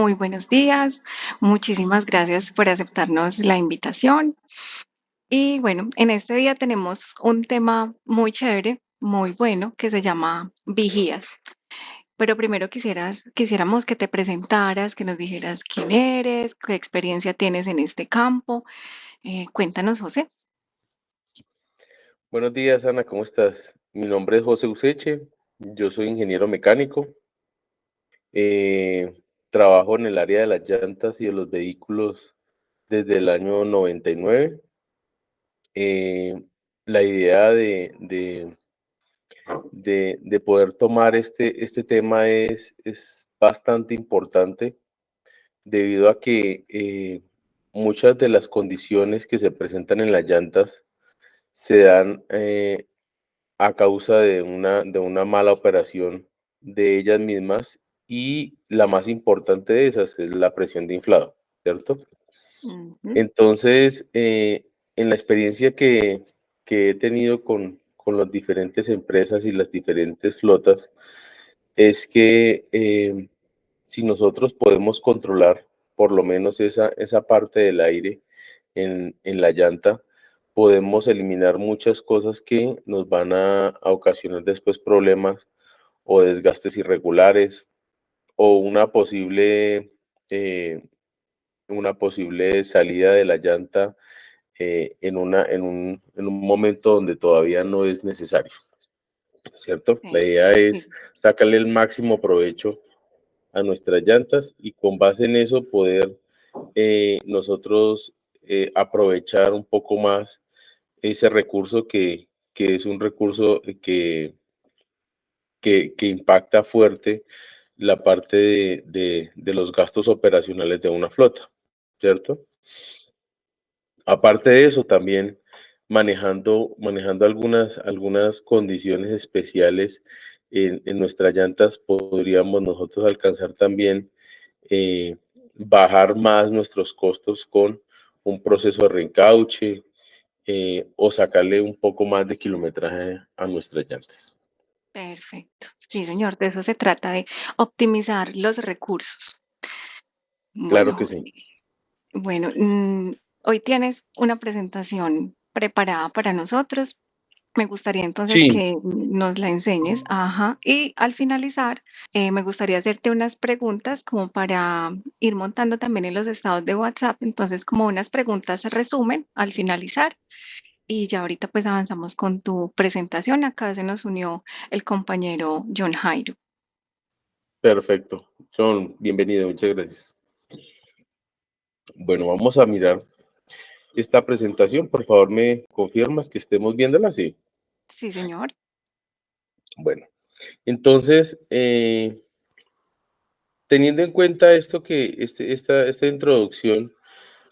Muy buenos días. Muchísimas gracias por aceptarnos la invitación. Y bueno, en este día tenemos un tema muy chévere, muy bueno, que se llama vigías. Pero primero quisiéramos que te presentaras, que nos dijeras quién eres, qué experiencia tienes en este campo. Cuéntanos, José. Buenos días, Ana, ¿cómo estás? Mi nombre es José Useche, yo soy ingeniero mecánico, eh, trabajo en el área de las llantas y de los vehículos desde el año 99. Eh, la idea de poder tomar este tema es bastante importante debido a que muchas de las condiciones que se presentan en las llantas se dan a causa de una mala operación de ellas mismas, y la más importante de esas es la presión de inflado, ¿cierto? Ujú. Entonces, en la experiencia que he tenido con las diferentes empresas y las diferentes flotas, es que si nosotros podemos controlar por lo menos esa parte del aire en la llanta, podemos eliminar muchas cosas que nos van a ocasionar después problemas o desgastes irregulares o eh, una posible salida de la llanta en un momento donde todavía no es necesario, ¿cierto? La idea Sí, es sacarle el máximo provecho a nuestras llantas y con base en eso poder nosotros aprovechar un poco más ese recurso que es un recurso que impacta fuerte la parte de los gastos operacionales de una flota, ¿cierto? Aparte de eso, también manejando algunas condiciones especiales en nuestras llantas, podríamos nosotros alcanzar también bajar más nuestros costos con un proceso de reencauche o sacarle un poco más de kilometraje a nuestras llantas. perfecto. Sí, señor, de eso se trata, de optimizar los recursos. Claro Bueno, que sí. José. Bueno, hoy tienes una presentación preparada para nosotros. Me gustaría entonces Sí, que nos la enseñes, ajá, y al finalizar, me gustaría hacerte unas preguntas como para ir montando también en los estados de WhatsApp, entonces como unas preguntas resumen al finalizar y ya ahorita pues avanzamos con tu presentación. Acá se nos unió el compañero John Jairo. perfecto. John, bienvenido, muchas gracias. Bueno, vamos a mirar esta presentación. Por favor, ¿me confirmas que estemos viéndola? Sí. Sí, señor. Bueno, entonces, teniendo en cuenta esto esta introducción,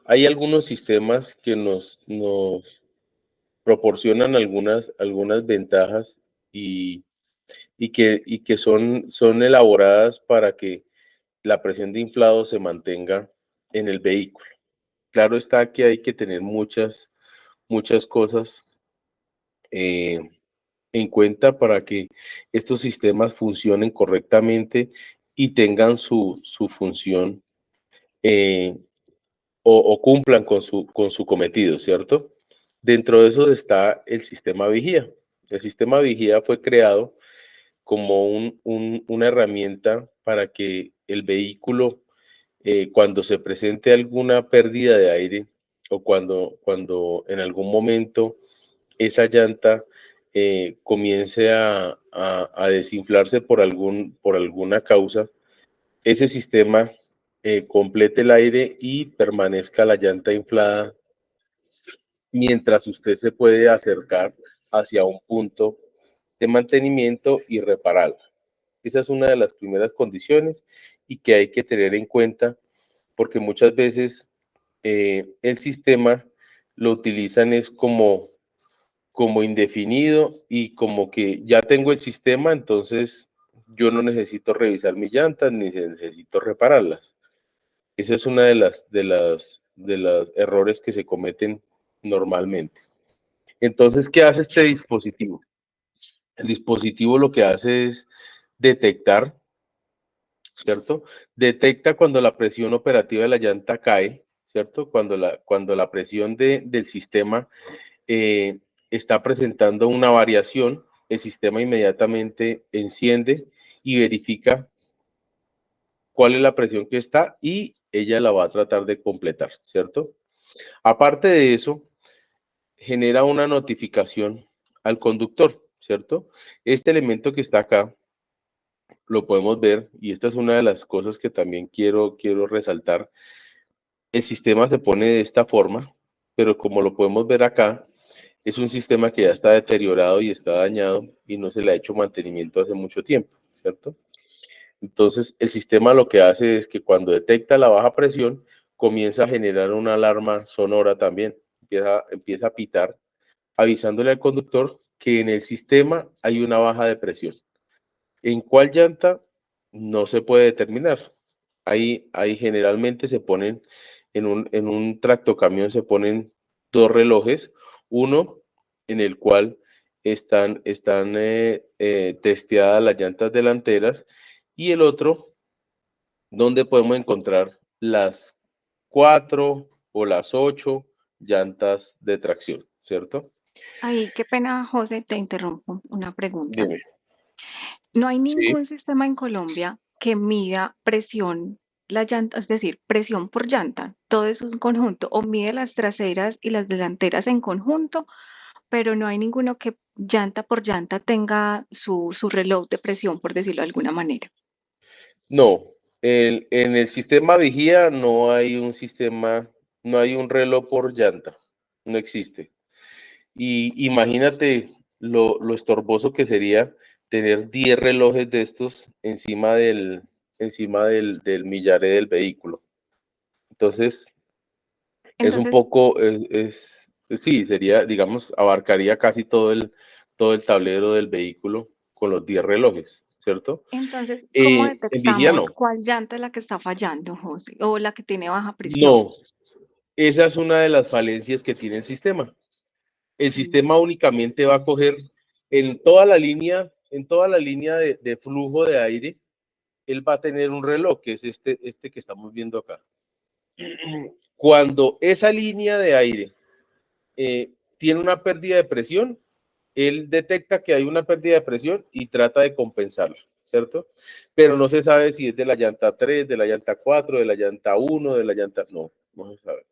hay algunos sistemas que nos proporcionan algunas ventajas y, y que son elaboradas para que la presión de inflado se mantenga en el vehículo. Claro está que hay que tener muchas cosas eh, en cuenta para que estos sistemas funcionen correctamente y tengan su función eh, o cumplan con su cometido, ¿cierto? Dentro de eso está el sistema vigía. El sistema vigía fue creado como una herramienta para que el vehículo, cuando se presente alguna pérdida de aire o cuando en algún momento esa llanta comience a desinflarse por alguna causa, ese sistema complete el aire y permanezca la llanta inflada mientras usted se puede acercar hacia un punto de mantenimiento y repararla. Esa es una de las primeras condiciones y que hay que tener en cuenta porque muchas veces el sistema lo utilizan es como indefinido y como que ya tengo el sistema, entonces yo no necesito revisar mis llantas ni necesito repararlas. Esa es una de los errores que se cometen normalmente. Entonces, ¿qué hace este dispositivo? El dispositivo lo que hace es detectar ¿cierto? Detecta cuando la presión operativa de la llanta cae, ¿cierto? Cuando la presión del sistema está presentando una variación, el sistema inmediatamente enciende y verifica cuál es la presión que está y ella la va a tratar de completar, ¿cierto? Aparte de eso, genera una notificación al conductor, ¿cierto? Este elemento que está acá lo podemos ver y esta es una de las cosas que también quiero resaltar. El sistema se pone de esta forma, pero como lo podemos ver acá, es un sistema que ya está deteriorado y está dañado y no se le ha hecho mantenimiento hace mucho tiempo, ¿cierto? Entonces, el sistema lo que hace es que cuando detecta la baja presión, comienza a generar una alarma sonora también. Empieza a pitar, avisándole al conductor que en el sistema hay una baja de presión. ¿En cuál llanta? No se puede determinar. Ahí generalmente se ponen, en un tractocamión se ponen dos relojes, uno en el cual están testeadas las llantas delanteras y el otro donde podemos encontrar las 4 o las 8 llantas de tracción, ¿cierto? Ahí, qué pena, José, te interrumpo. Una pregunta. Dime. No hay Sí. ningún sistema en Colombia que mida presión la llanta, es decir, presión por llanta. Todo eso es un conjunto, o mide las traseras y las delanteras en conjunto, pero no hay ninguno que llanta por llanta tenga su reloj de presión, por decirlo de alguna manera. No, en el sistema vigía no hay un sistema, no hay un reloj por llanta, no existe. Y imagínate lo estorboso que sería tener 10 relojes de estos encima del millaré del vehículo. Entonces, es un Entonces, poco, sí, sería, digamos, abarcaría casi todo el sí. tablero del vehículo con los 10 relojes, ¿cierto? Entonces, ¿cómo En vigía detectamos no. cuál llanta es la que está fallando, José, o la que tiene baja presión? No, esa es una de las falencias que tiene el sistema. El Mm. sistema únicamente va a coger en toda la línea de flujo de aire, él va a tener un reloj, que es este que estamos viendo acá. Cuando esa línea de aire tiene una pérdida de presión, él detecta que hay una pérdida de presión y trata de compensarla, ¿cierto? Pero no se sabe si es de la llanta 3, de la llanta 4, de la llanta 1, de la llanta... No, no se sabe.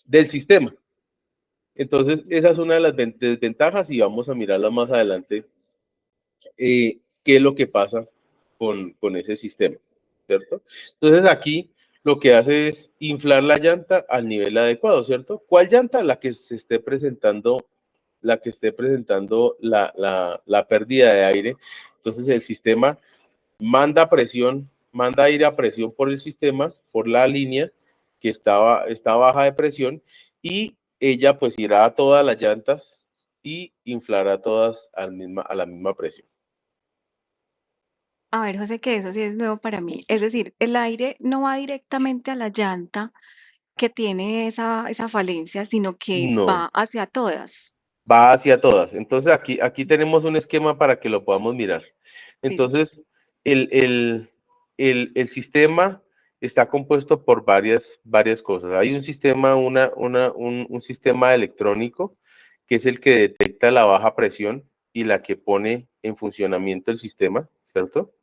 Del sistema. Entonces, esa es una de las desventajas y vamos a mirarla más adelante, qué es lo que pasa con ese sistema, ¿cierto? Entonces, aquí lo que hace es inflar la llanta al nivel adecuado, ¿cierto? ¿Cuál llanta? La que se esté presentando, la pérdida de aire. Entonces, el sistema manda aire a presión por el sistema, por la línea que está baja de presión, y ella pues irá a todas las llantas y inflará todas a la misma presión. A ver, José, que eso sí es nuevo para mí. Es decir, el aire no va directamente a la llanta que tiene esa falencia, sino que No, va hacia todas. va hacia todas. Entonces aquí tenemos un esquema para que lo podamos mirar. Listo. Entonces, el, el, el sistema está compuesto por varias cosas. Hay un sistema, un sistema electrónico que es el que detecta la baja presión y la que pone en funcionamiento el sistema, ¿cierto?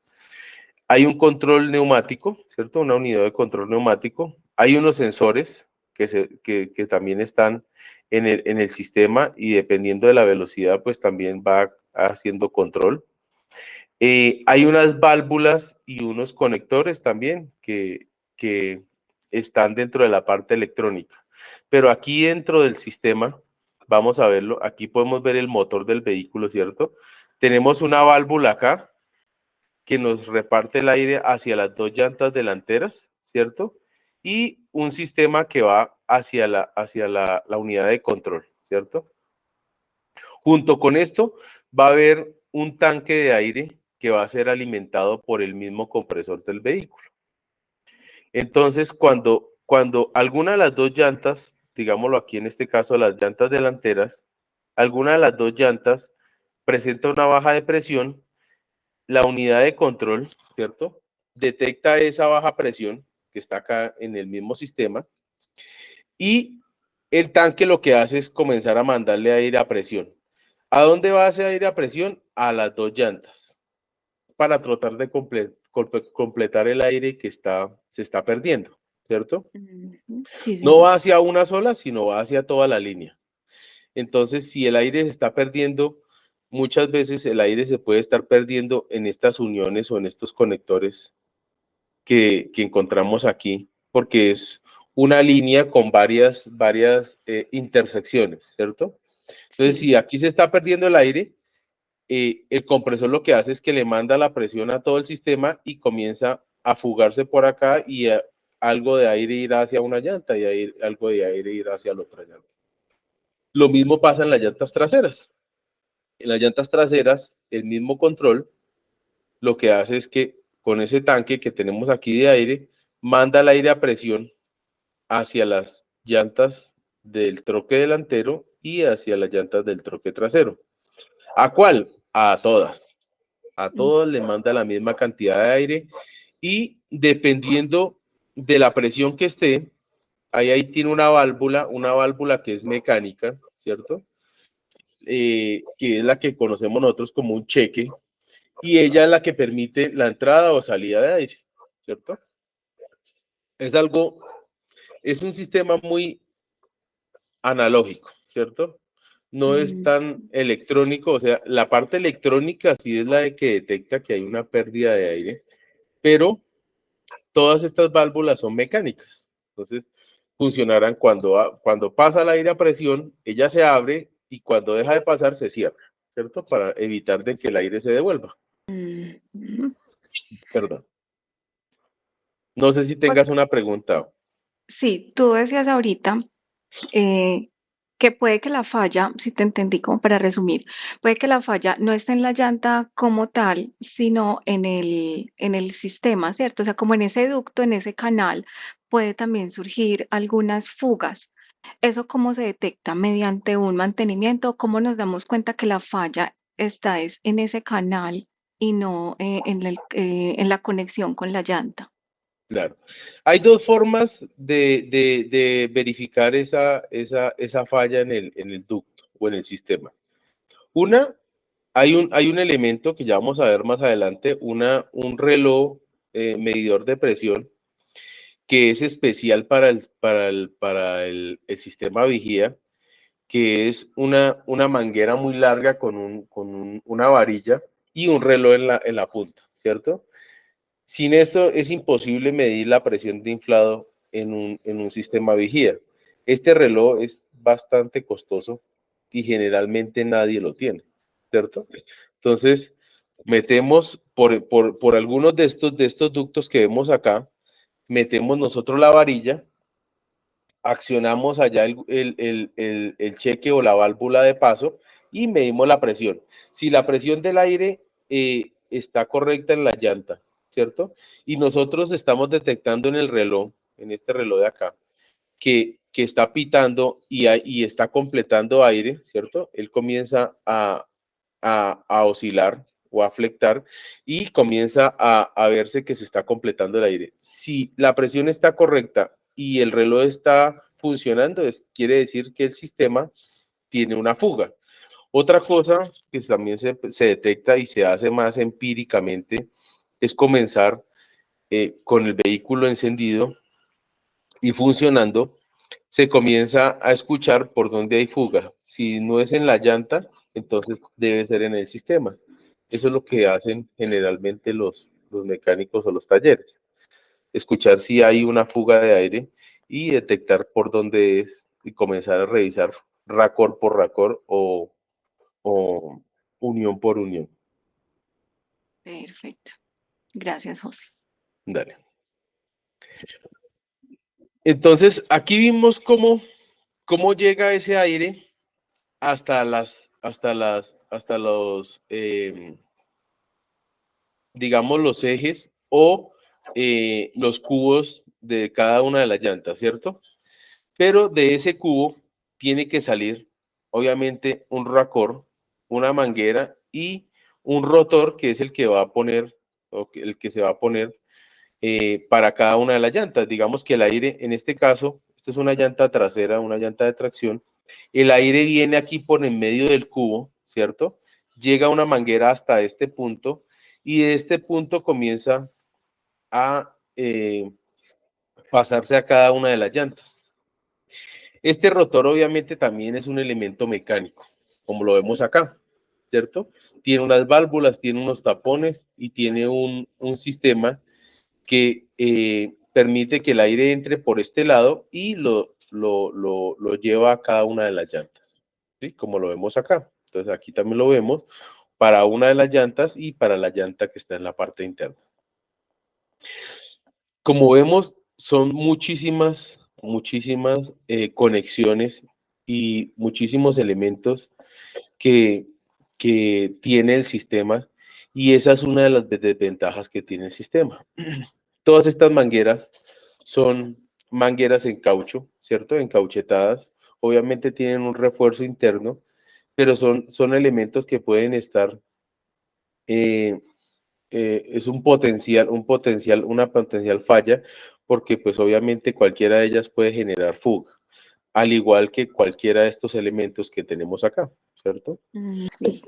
Hay un control neumático, ¿cierto? Una unidad de control neumático. Hay unos sensores que también están en el sistema y dependiendo de la velocidad, pues también va haciendo control. Hay unas válvulas y unos conectores también que están dentro de la parte electrónica. Pero aquí dentro del sistema, vamos a verlo, aquí podemos ver el motor del vehículo, ¿cierto? Tenemos una válvula acá que nos reparte el aire hacia las dos llantas delanteras, ¿cierto? Y un sistema que va hacia la unidad de control, ¿cierto? Junto con esto va a haber un tanque de aire que va a ser alimentado por el mismo compresor del vehículo. Entonces, cuando alguna de las dos llantas, digámoslo aquí en este caso las llantas delanteras, alguna de las dos llantas presenta una baja de presión, la unidad de control, ¿cierto? detecta esa baja presión que está acá en el mismo sistema y el tanque lo que hace es comenzar a mandarle aire a presión. ¿A dónde va ese aire a presión? A las dos llantas, para tratar de completar el aire que se está perdiendo, ¿cierto? Ujú. Sí, No señor. va hacia una sola, sino va hacia toda la línea. Entonces, si el aire se está perdiendo, muchas veces el aire se puede estar perdiendo en estas uniones o en estos conectores que encontramos aquí, porque es una línea con varias intersecciones, ¿cierto? Entonces, Sí. si aquí se está perdiendo el aire, el compresor lo que hace es que le manda la presión a todo el sistema y comienza a fugarse por acá y algo de aire irá hacia una llanta y algo de aire irá hacia la otra llanta. Lo mismo pasa en las llantas traseras. En las llantas traseras, el mismo control lo que hace es que con ese tanque que tenemos aquí de aire, manda el aire a presión hacia las llantas del troque delantero y hacia las llantas del troque trasero. ¿A cuál? A todas. A Mm, todas le manda la misma cantidad de aire y dependiendo de la presión que esté, ahí tiene una válvula que es mecánica, ¿cierto? Que es la que conocemos nosotros como un cheque, y ella es la que permite la entrada o salida de aire, ¿cierto? Es algo, es un sistema muy analógico, ¿cierto? No es mm, tan electrónico, o sea, la parte electrónica sí es la de que detecta que hay una pérdida de aire, pero todas estas válvulas son mecánicas, entonces funcionarán cuando pasa el aire a presión, ella se abre y cuando deja de pasar se cierra, ¿cierto? Para evitar de que el aire se devuelva. mm. Perdón. No sé si Pues tengas una pregunta. sí, tú decías ahorita eh, que puede que la falla, si te entendí como para resumir, puede que la falla no esté en la llanta como tal, sino en el sistema, ¿cierto? O sea, como en ese ducto, en ese canal, puede también surgir algunas fugas. ¿Eso cómo se detecta? ¿Mediante un mantenimiento? ¿Cómo nos damos cuenta que la falla está es en ese canal y no en la conexión con la llanta? Claro. Hay dos formas de verificar esa falla en el ducto o en el sistema. Una, hay un elemento que ya vamos a ver más adelante, un reloj medidor de presión que es especial el sistema vigía, que es una manguera muy larga una varilla y un reloj en la punta, ¿cierto? Sin eso es imposible medir la presión de inflado en un sistema vigía. Este reloj es bastante costoso y generalmente nadie lo tiene, ¿cierto? Entonces, metemos por algunos de estos ductos que vemos acá, metemos nosotros la varilla, accionamos allá el cheque o la válvula de paso y medimos la presión. Si la presión del aire está correcta en la llanta, ¿cierto? Y nosotros estamos detectando en el reloj, en este reloj de acá, que está pitando y está completando aire, ¿cierto? Él comienza a oscilar o a flectar y comienza a verse que se está completando el aire. Si la presión está correcta y el reloj está funcionando, quiere decir que el sistema tiene una fuga. Otra cosa que también se detecta y se hace más empíricamente es comenzar con el vehículo encendido y funcionando, se comienza a escuchar por dónde hay fuga. Si no es en la llanta, entonces debe ser en el sistema. Eso es lo que hacen generalmente los mecánicos o los talleres. Escuchar si hay una fuga de aire y detectar por dónde es y comenzar a revisar racor por racor o unión por unión. Perfecto. Gracias, José. Dale. Entonces, aquí vimos cómo llega ese aire hasta los, digamos, los ejes o los cubos de cada una de las llantas, ¿cierto? Pero de ese cubo tiene que salir, obviamente, un racor, una manguera y un rotor que es el que va a poner, el que se va a poner para cada una de las llantas. Digamos que el aire, en este caso, esta es una llanta trasera, una llanta de tracción, el aire viene aquí por en medio del cubo, ¿cierto? Llega una manguera hasta este punto y de este punto comienza a pasarse a cada una de las llantas. Este rotor obviamente también es un elemento mecánico, como lo vemos acá, ¿cierto? Tiene unas válvulas, tiene unos tapones y tiene un sistema que permite que el aire entre por este lado y lo lleva a cada una de las llantas, ¿sí? Como lo vemos acá. Entonces aquí también lo vemos para una de las llantas y para la llanta que está en la parte interna. Como vemos, son muchísimas conexiones y muchísimos elementos que, que tiene el sistema y esa es una de las desventajas que tiene el sistema. Todas estas mangueras son mangueras en caucho, ¿cierto? Encauchetadas. Obviamente tienen un refuerzo interno, pero son elementos que pueden estar, es una potencial falla, porque pues obviamente cualquiera de ellas puede generar fuga, al igual que cualquiera de estos elementos que tenemos acá, ¿cierto? Sí.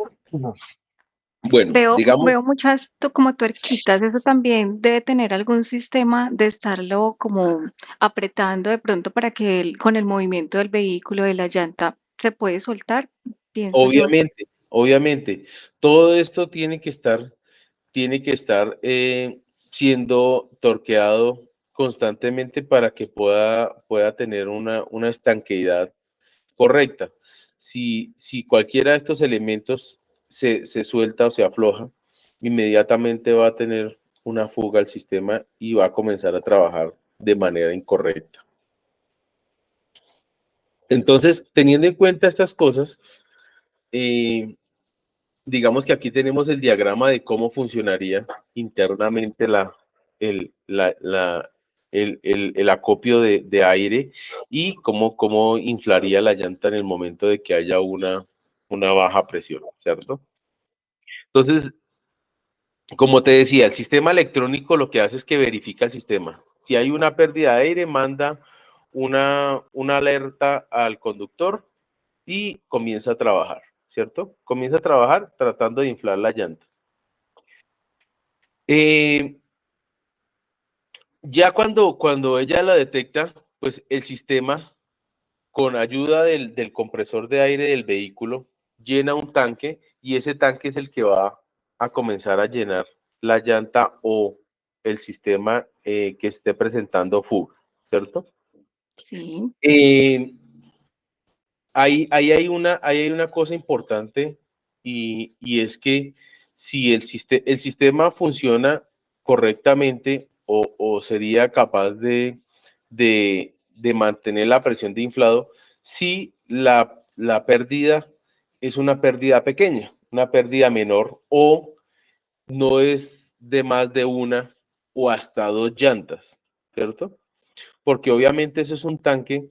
Bueno, digamos, Veo muchas como tuerquitas, eso también debe tener algún sistema de estarlo como apretando de pronto para que con el movimiento del vehículo, de la llanta, se puede soltar, pienso yo. obviamente, todo esto tiene que estar siendo torqueado constantemente para que pueda tener una estanqueidad correcta. Si cualquiera de estos elementos se suelta o se afloja, inmediatamente va a tener una fuga al sistema y va a comenzar a trabajar de manera incorrecta. Entonces, teniendo en cuenta estas cosas, digamos que aquí tenemos el diagrama de cómo funcionaría internamente el acopio de aire y cómo inflaría la llanta en el momento de que haya una baja presión, ¿cierto? Entonces, como te decía, el sistema electrónico lo que hace es que verifica el sistema. Si hay una pérdida de aire, manda una alerta al conductor y comienza a trabajar, ¿cierto? Comienza a trabajar tratando de inflar la llanta. Ya cuando ella la detecta, pues el sistema, con ayuda del compresor de aire del vehículo, llena un tanque y ese tanque es el que va a comenzar a llenar la llanta o el sistema que esté presentando fuga, ¿cierto? Sí, Eh, ahí hay una cosa importante y es que si el sistema funciona correctamente o sería capaz de mantener la presión de inflado si la pérdida es una pérdida pequeña, una pérdida menor o no es de más de una o hasta dos llantas, ¿cierto? Porque obviamente eso es un tanque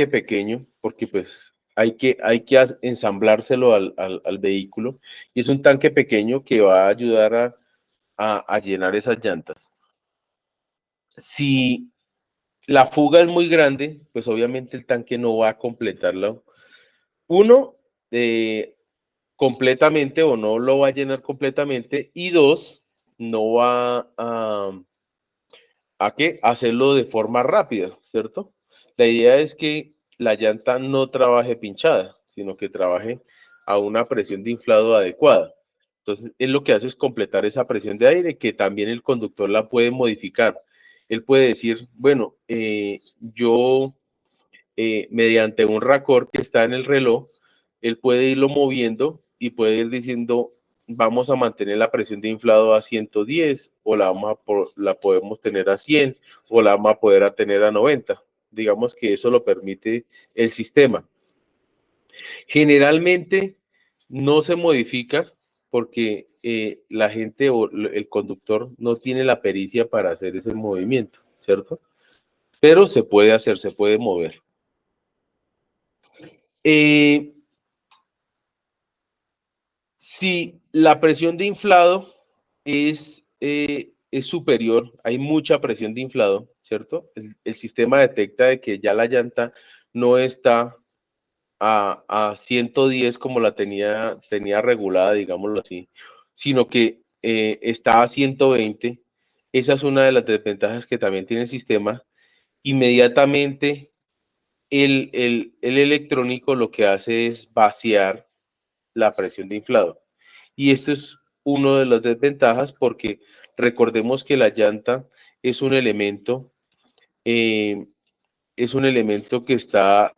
pequeño, porque pues hay que ensamblárselo al vehículo, y es un tanque pequeño que va a ayudar a llenar esas llantas. Si la fuga es muy grande, pues obviamente el tanque no va a completarlo. Uno, completamente o no lo va a llenar completamente, y dos, no va ¿a qué? Hacerlo de forma rápida, ¿cierto? La idea es que la llanta no trabaje pinchada, sino que trabaje a una presión de inflado adecuada. Entonces, él lo que hace es completar esa presión de aire, que también el conductor la puede modificar. Él puede decir, bueno, yo mediante un racor que está en el reloj, él puede irlo moviendo y puede ir diciendo, vamos a mantener la presión de inflado a 110 o la podemos tener a 100 o la vamos a poder tener a 90. Digamos que eso lo permite el sistema. Generalmente no se modifica porque la gente o el conductor no tiene la pericia para hacer ese movimiento, ¿cierto? Pero se puede hacer, se puede mover. Eh, si la presión de inflado es es superior, hay mucha presión de inflado, ¿cierto? El sistema detecta de que ya la llanta no está a 110 como la tenía regulada, digámoslo así, sino que está a 120. Esa es una de las desventajas que también tiene el sistema. Inmediatamente el electrónico lo que hace es vaciar la presión de inflado. Y esto es uno de las desventajas porque recordemos que la llanta es un elemento, eh, que está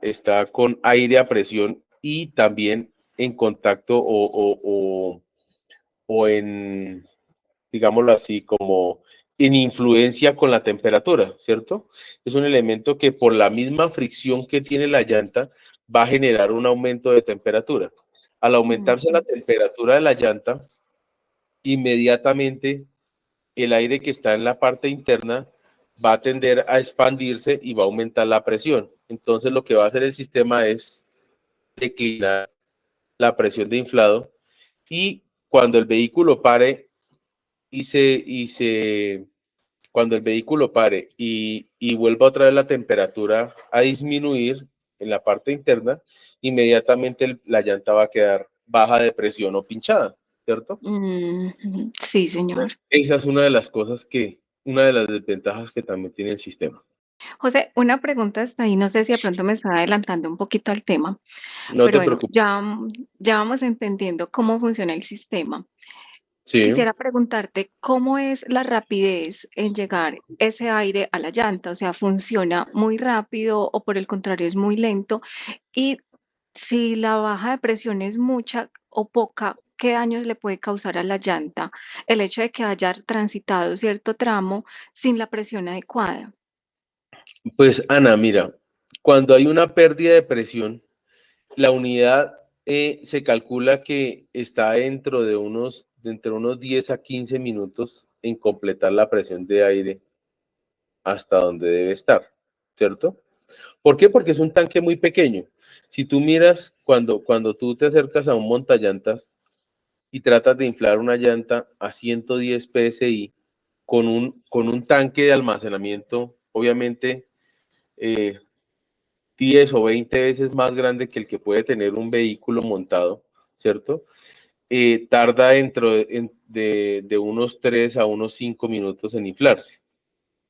con aire a presión y también en contacto o en, digámoslo así, como en influencia con la temperatura, ¿cierto? Es un elemento que por la misma fricción que tiene la llanta va a generar un aumento de temperatura. Al aumentarse la Ujú. temperatura de la llanta, inmediatamente el aire que está en la parte interna va a tender a expandirse y va a aumentar la presión. Entonces lo que va a hacer el sistema es declinar la presión de inflado y cuando el vehículo pare cuando el vehículo pare y vuelva otra vez la temperatura a disminuir en la parte interna, inmediatamente la llanta va a quedar baja de presión o pinchada, ¿cierto? Sí, señor. Esa es una de las desventajas que también tiene el sistema. José, una pregunta hasta ahí, no sé si de pronto me estoy adelantando un poquito al tema, No pero te bueno, preocupes. ya vamos entendiendo cómo funciona el sistema. Sí, Quisiera preguntarte cómo es la rapidez en llegar ese aire a la llanta, o sea, ¿funciona muy rápido o por el contrario es muy lento? Y si la baja de presión es mucha o poca, ¿qué daños le puede causar a la llanta el hecho de que haya transitado cierto tramo sin la presión adecuada? pues Ana, mira, cuando hay una pérdida de presión, la unidad se calcula que está entre unos 10 a 15 minutos en completar la presión de aire hasta donde debe estar, ¿cierto? ¿Por qué? Porque es un tanque muy pequeño. Si tú miras cuando tú te acercas a un montallantas y tratas de inflar una llanta a 110 psi con un tanque de almacenamiento, obviamente, eh, 10 o 20 veces más grande que el que puede tener un vehículo montado, ¿cierto? Tarda de unos 3 a unos 5 minutos en inflarse.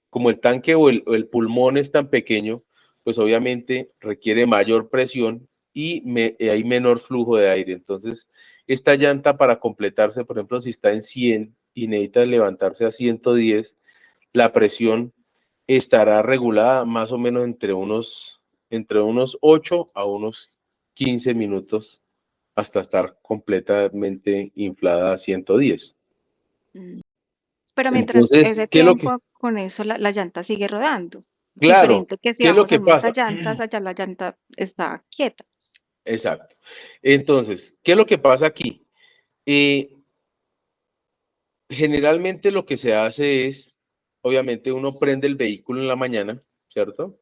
Como el tanque o el pulmón es tan pequeño, pues obviamente requiere mayor presión y hay menor flujo de aire. Entonces, esta llanta para completarse, por ejemplo, si está en 100 y necesita levantarse a 110, la presión estará regulada más o menos entre unos 8 a unos 15 minutos hasta estar completamente inflada a 110. Mm. Pero mientras Entonces, ese tiempo, con eso la llanta sigue rodando. claro, Diferente que si ¿qué es lo vamos a que un pasa? montallantas, allá la llanta está quieta. Exacto. Entonces, ¿qué es lo que pasa aquí? Eh, Generalmente lo que se hace es, obviamente uno prende el vehículo en la mañana, ¿cierto?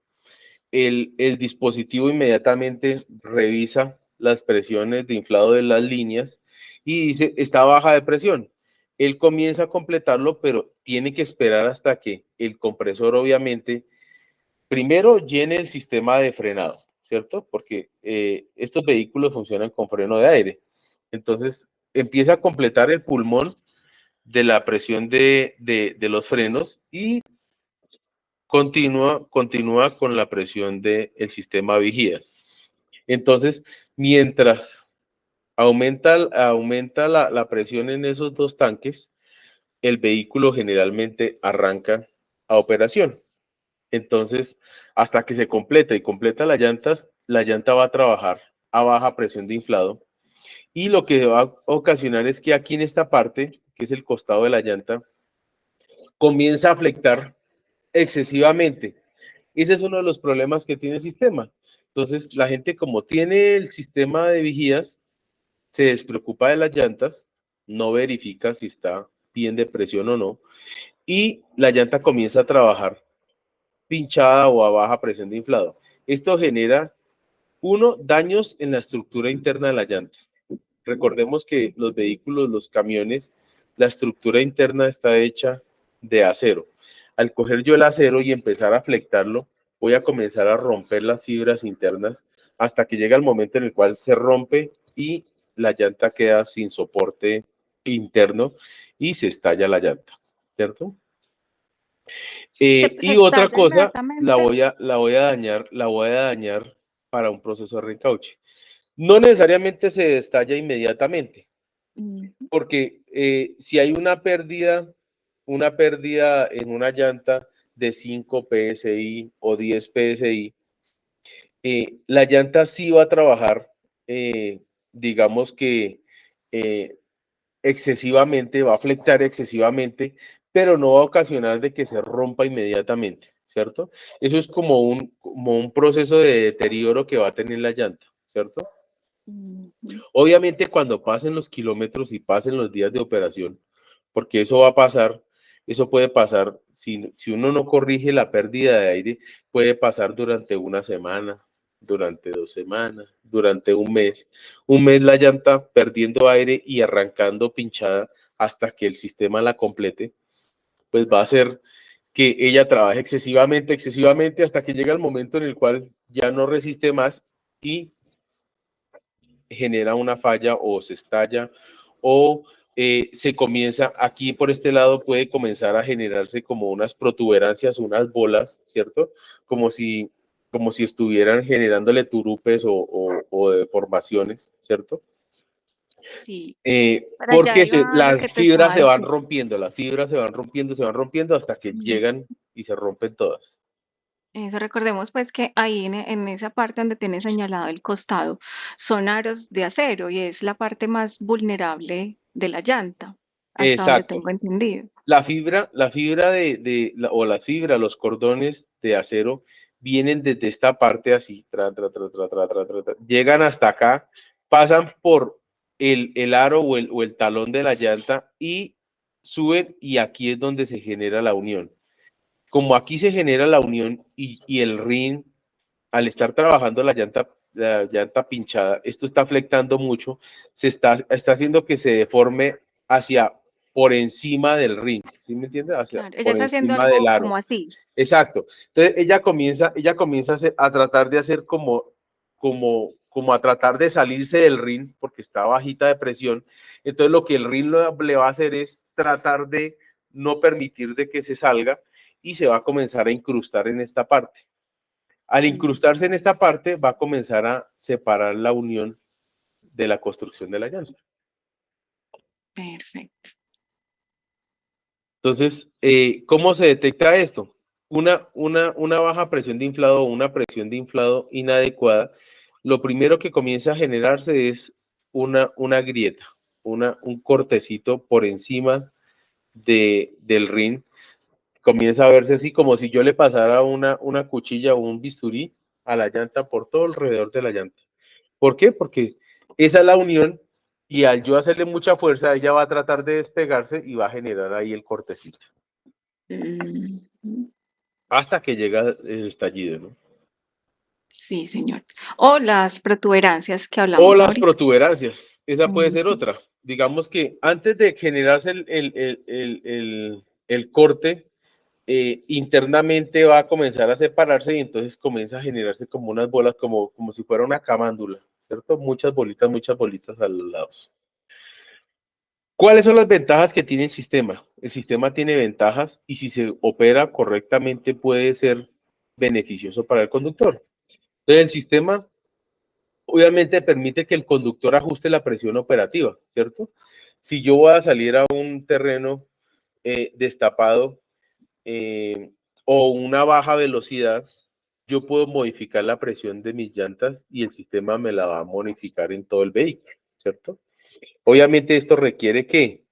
El dispositivo inmediatamente revisa las presiones de inflado de las líneas y dice, está baja de presión. Él comienza a completarlo, pero tiene que esperar hasta que el compresor, obviamente, primero llene el sistema de frenado, ¿cierto? Porque estos vehículos funcionan con freno de aire. Entonces, empieza a completar el pulmón de la presión de los frenos y continúa con la presión del sistema vigía. Entonces, mientras aumenta la presión en esos dos tanques, el vehículo generalmente arranca a operación. Entonces, hasta que se completa las llantas, la llanta va a trabajar a baja presión de inflado y lo que va a ocasionar es que aquí en esta parte, que es el costado de la llanta, comienza a flectar excesivamente. Ese es uno de los problemas que tiene el sistema. Entonces, la gente como tiene el sistema de vigías, se despreocupa de las llantas, no verifica si está bien de presión o no, y la llanta comienza a trabajar pinchada o a baja presión de inflado. Esto genera, uno, daños en la estructura interna de la llanta. Recordemos que los vehículos, los camiones, la estructura interna está hecha de acero. Al coger yo el acero y empezar a flectarlo, voy a comenzar a romper las fibras internas hasta que llega el momento en el cual se rompe y la llanta queda sin soporte interno y se estalla la llanta, ¿cierto? Se Y otra estalla cosa, inmediatamente. la voy a dañar para un proceso de reencauche. No necesariamente se estalla inmediatamente, Ujú. porque si hay una pérdida en una llanta de 5 PSI o 10 PSI, la llanta sí va a trabajar, digamos que eh, excesivamente, va a flectar excesivamente, pero no va a ocasionar de que se rompa inmediatamente, ¿cierto? Eso es como un proceso de deterioro que va a tener la llanta, ¿cierto? Ujú. Obviamente cuando pasen los kilómetros y pasen los días de operación, porque eso va a pasar, eso puede pasar, si uno no corrige la pérdida de aire, puede pasar durante una semana, durante 2 semanas, durante un mes. Un mes la llanta perdiendo aire y arrancando pinchada hasta que el sistema la complete, pues va a hacer que ella trabaje excesivamente, excesivamente, hasta que llega el momento en el cual ya no resiste más y genera una falla o se estalla o se comienza, aquí por este lado puede comenzar a generarse como unas protuberancias, unas bolas, ¿cierto? Como si estuvieran generándole turupes o deformaciones, ¿cierto? Sí, para allá Porque iba lo las que te fibras estaba se van diciendo. rompiendo, las fibras se van rompiendo hasta que Mm. llegan y se rompen todas. Eso, recordemos pues que ahí en esa parte donde tiene señalado el costado son aros de acero y es la parte más vulnerable de la llanta, hasta donde Exacto. tengo entendido. O la fibra, los cordones de acero vienen desde esta parte así, llegan hasta acá, pasan por el aro o el talón de la llanta y suben y aquí es donde se genera la unión. Como aquí se genera la unión y el rin, al estar trabajando la llanta pinchada, esto está flectando mucho, está haciendo que se deforme hacia por encima del ring, ¿sí me entiendes? Hacia Claro, ella por está haciendo encima del algo aro. como así. Exacto. Entonces ella comienza a tratar de hacer como a tratar de salirse del ring porque está bajita de presión. Entonces lo que el ring le va a hacer es tratar de no permitir de que se salga y se va a comenzar a incrustar en esta parte. Al Mm, incrustarse en esta parte, va a comenzar a separar la unión de la construcción de la llanta. perfecto. Entonces, ¿cómo se detecta esto? Una baja presión de inflado o una presión de inflado inadecuada, lo primero que comienza a generarse es una grieta, un cortecito por encima del rin. Comienza a verse así como si yo le pasara una cuchilla o un bisturí a la llanta por todo alrededor de la llanta. ¿Por qué? Porque esa es la unión y al yo hacerle mucha fuerza, ella va a tratar de despegarse y va a generar ahí el cortecito Mm, hasta que llega el estallido, ¿no? sí, señor. O las protuberancias que O hablamos las ahorita. protuberancias, esa puede ser Ujú. otra. Digamos que antes de generarse el corte, internamente va a comenzar a separarse y entonces comienza a generarse como unas bolas, como si fuera una camándula, ¿cierto? Muchas bolitas a los lados. ¿Cuáles son las ventajas que tiene el sistema? El sistema tiene ventajas y si se opera correctamente puede ser beneficioso para el conductor. Entonces el sistema obviamente permite que el conductor ajuste la presión operativa, ¿cierto? Si yo voy a salir a un terreno destapado eh, o una baja velocidad, yo puedo modificar la presión de mis llantas y el sistema me la va a modificar en todo el vehículo, ¿cierto? Obviamente esto requiere que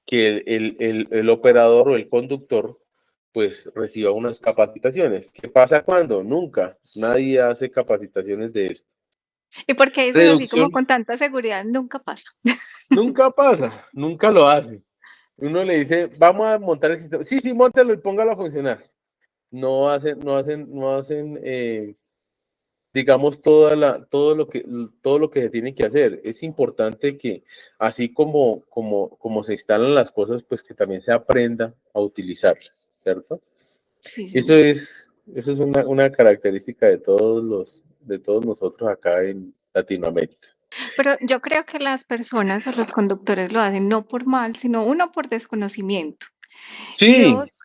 el operador o el conductor pues reciba unas capacitaciones. ¿Qué pasa cuando? Nunca. Nadie hace capacitaciones de esto. ¿Y por qué dices así como Reducción, con tanta seguridad? Nunca pasa. nunca pasa, nunca lo hace. Uno le dice, vamos a montar el sistema. Sí, sí, móntelo y póngalo a funcionar. No hacen digamos, todo lo que se tiene que hacer. Es importante que, así como se instalan las cosas, pues que también se aprenda a utilizarlas, ¿cierto? Sí, Eso señor. eso es una característica de todos nosotros acá en Latinoamérica. Pero yo creo que las personas o los conductores lo hacen no por mal, sino uno por desconocimiento y Sí, dos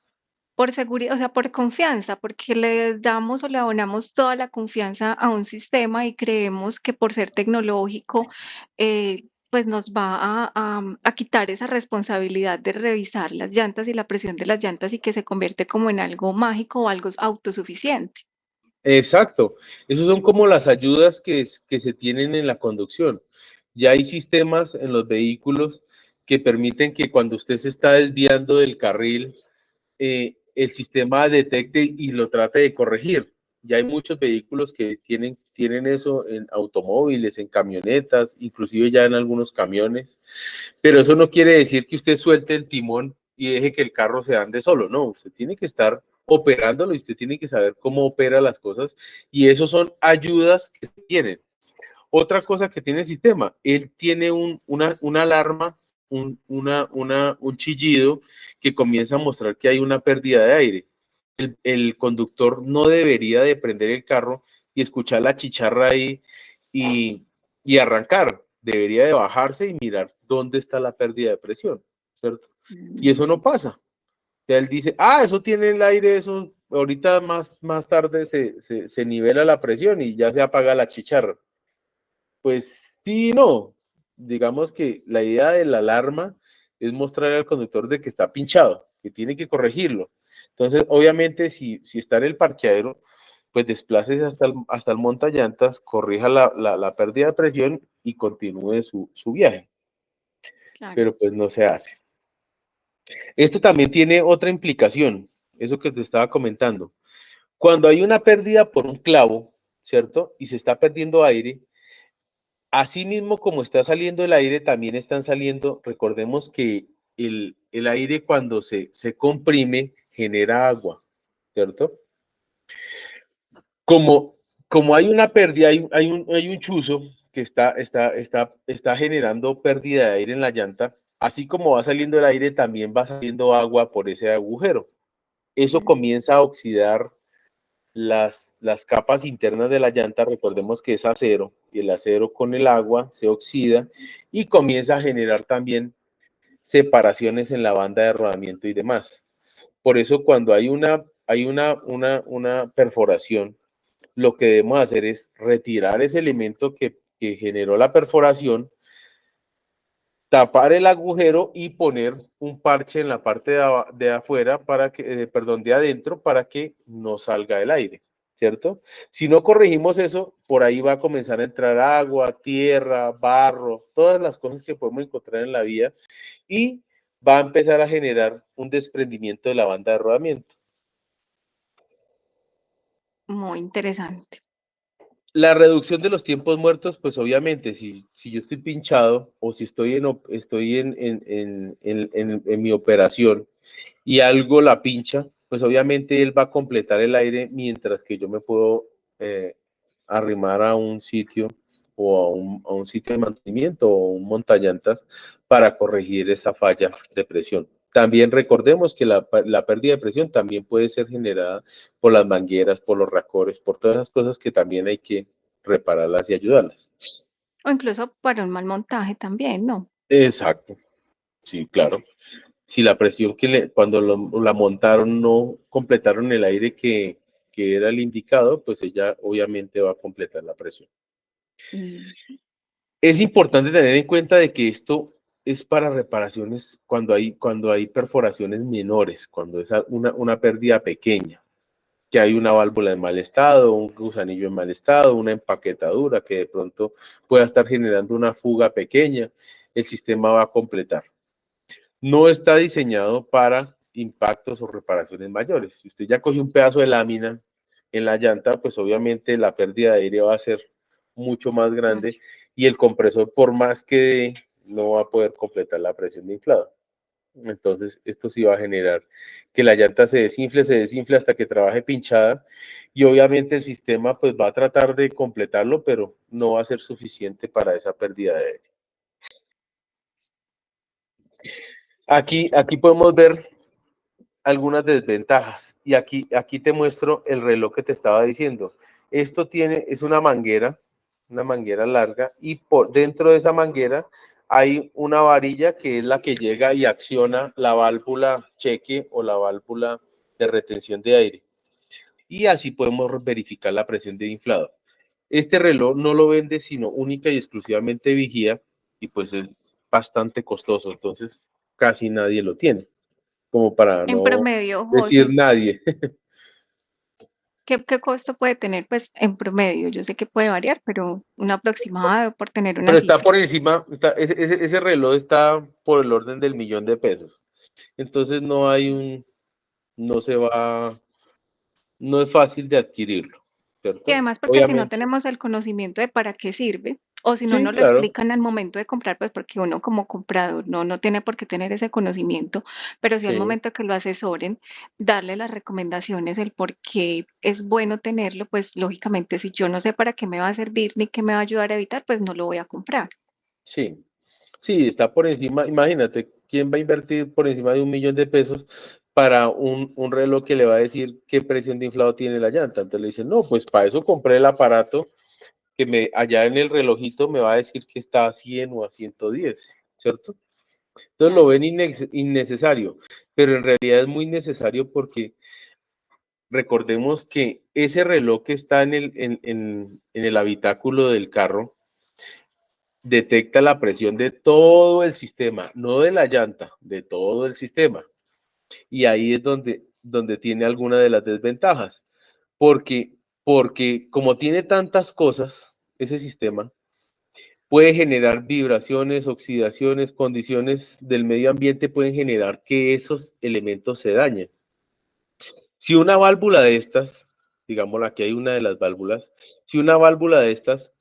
por seguridad, o sea, por confianza, porque le damos o le abonamos toda la confianza a un sistema y creemos que por ser tecnológico, pues nos va a quitar esa responsabilidad de revisar las llantas y la presión de las llantas y que se convierte como en algo mágico o algo autosuficiente. exacto. Esos son como las ayudas que se tienen en la conducción. Ya hay sistemas en los vehículos que permiten que cuando usted se está desviando del carril, el sistema detecte y lo trate de corregir. Ya hay muchos vehículos que tienen eso en automóviles, en camionetas, inclusive ya en algunos camiones, pero eso no quiere decir que usted suelte el timón y deje que el carro se ande solo, no, usted tiene que estar operándolo y usted tiene que saber cómo opera las cosas y eso son ayudas que tienen. Otra cosa que tiene el sistema, él tiene una alarma, un chillido que comienza a mostrar que hay una pérdida de aire. El conductor no debería de prender el carro y escuchar la chicharra ahí y, y arrancar. Debería de bajarse y mirar dónde está la pérdida de presión, ¿cierto? Y Mm, eso no pasa. Ya él dice, eso tiene el aire, eso ahorita más tarde se nivela la presión y ya se apaga la chicharra. Pues sí, no. Digamos que la idea de la alarma es mostrar al conductor de que está pinchado, que tiene que corregirlo. Entonces, obviamente, si está en el parqueadero, pues desplaces hasta el montallantas, corrija la pérdida de presión y continúe su viaje. claro. Pero pues no se hace. Esto también tiene otra implicación, eso que te estaba comentando. Cuando hay una pérdida por un clavo, ¿cierto? Y se está perdiendo aire, así mismo como está saliendo el aire, también están saliendo, recordemos que el aire cuando se comprime genera agua, ¿cierto? Como, como hay una pérdida, hay un chuzo que está generando pérdida de aire en la llanta, así como va saliendo el aire, también va saliendo agua por ese agujero. Eso Mm, comienza a oxidar las capas internas de la llanta, recordemos que es acero, y el acero con el agua se oxida y comienza a generar también separaciones en la banda de rodamiento y demás. Por eso cuando una perforación, lo que debemos hacer es retirar ese elemento que generó la perforación, tapar el agujero y poner un parche en la parte de afuera para que, perdón, de adentro para que no salga el aire, ¿cierto? Si no corregimos eso, por ahí va a comenzar a entrar agua, tierra, barro, todas las cosas que podemos encontrar en la vía y va a empezar a generar un desprendimiento de la banda de rodamiento. muy interesante. La reducción de los tiempos muertos, pues obviamente, si yo estoy pinchado o si estoy en mi operación y algo la pincha, pues obviamente él va a completar el aire mientras que yo me puedo eh, arrimar a un sitio o a un sitio de mantenimiento o un montallantas para corregir esa falla de presión. También recordemos que la pérdida de presión también puede ser generada por las mangueras, por los racores, por todas esas cosas que también hay que repararlas y ayudarlas. O incluso para un mal montaje también, ¿no? Exacto, sí, claro. Si la presión cuando la montaron no completaron el aire que era el indicado, pues ella obviamente va a completar la presión. Mm, Es importante tener en cuenta de que esto es para reparaciones cuando hay perforaciones menores, cuando es una pérdida pequeña, que hay una válvula en mal estado, un gusanillo en mal estado, una empaquetadura que de pronto pueda estar generando una fuga pequeña, el sistema va a completar. No está diseñado para impactos o reparaciones mayores. Si usted ya cogió un pedazo de lámina en la llanta, pues obviamente la pérdida de aire va a ser mucho más grande claro. y el compresor, por más que dé, no va a poder completar la presión de inflado. Entonces, esto sí va a generar que la llanta se desinfle hasta que trabaje pinchada y obviamente el sistema pues va a tratar de completarlo, pero no va a ser suficiente para esa pérdida de aire. Aquí podemos ver algunas desventajas y aquí te muestro el reloj que te estaba diciendo. Esto es una manguera larga y por dentro de esa manguera hay una varilla que es la que llega y acciona la válvula cheque o la válvula de retención de aire. Y así podemos verificar la presión de inflado. Este reloj no lo vende sino única y exclusivamente Vigía y pues es bastante costoso, entonces casi nadie lo tiene, como para En no promedio, decir José, nadie. ¿qué costo puede tener? Pues en promedio, yo sé que puede variar, pero un aproximado por tener una Pero está cifra. por encima, ese reloj está por el orden del $1.000.000. Entonces no se va, no es fácil de adquirirlo, Y ¿cierto? además porque si no Obviamente, tenemos el conocimiento de para qué sirve, o si no sí, nos lo claro, explican al momento de comprar, pues porque uno como comprador no tiene por qué tener ese conocimiento, pero si al sí, momento que lo asesoren, darle las recomendaciones, el por qué es bueno tenerlo, pues lógicamente si yo no sé para qué me va a servir ni qué me va a ayudar a evitar, pues no lo voy a comprar. sí. Sí, está por encima, imagínate, ¿quién va a invertir por encima de $1.000.000 para un reloj que le va a decir qué presión de inflado tiene la llanta? Entonces le dicen, no, pues para eso compré el aparato que allá en el relojito me va a decir que está a 100 o a 110, ¿cierto? Entonces lo Claro. ven innecesario, pero en realidad es muy necesario porque recordemos que ese reloj que está en el habitáculo del carro detecta la presión de todo el sistema, no de la llanta, de todo el sistema. Y ahí es donde tiene alguna de las desventajas, porque, porque como tiene tantas cosas, ese sistema puede generar vibraciones, oxidaciones, condiciones del medio ambiente pueden generar que esos elementos se dañen. Si una válvula de estas, digamos aquí hay una de las válvulas, si una válvula de estas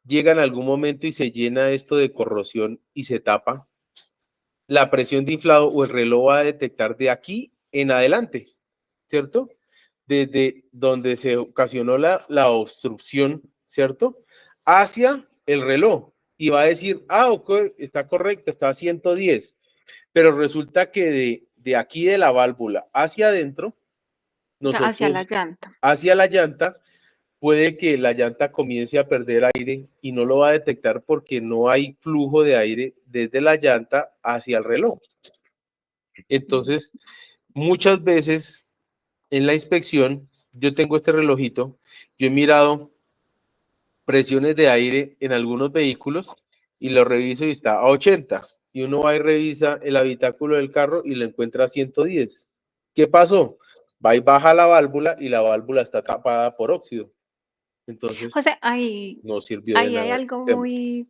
llega en algún momento y se llena esto de corrosión y se tapa, la presión de inflado o el reloj va a detectar de aquí en adelante, ¿cierto? Desde donde se ocasionó la obstrucción, ¿cierto? Hacia el reloj y va a decir, ok, está correcto, está a 110, pero resulta que de aquí de la válvula hacia adentro, O sea, hacia la nosotros llanta. hacia la llanta, puede que la llanta comience a perder aire y no lo va a detectar porque no hay flujo de aire desde la llanta hacia el reloj. Entonces, muchas veces en la inspección, yo tengo este relojito, yo he mirado presiones de aire en algunos vehículos y lo reviso y está a 80. Y uno va y revisa el habitáculo del carro y lo encuentra a 110. ¿Qué pasó? Va y baja la válvula y la válvula está tapada por óxido. Entonces, José, ahí, no sirvió de ahí hay nada el algo sistema. muy,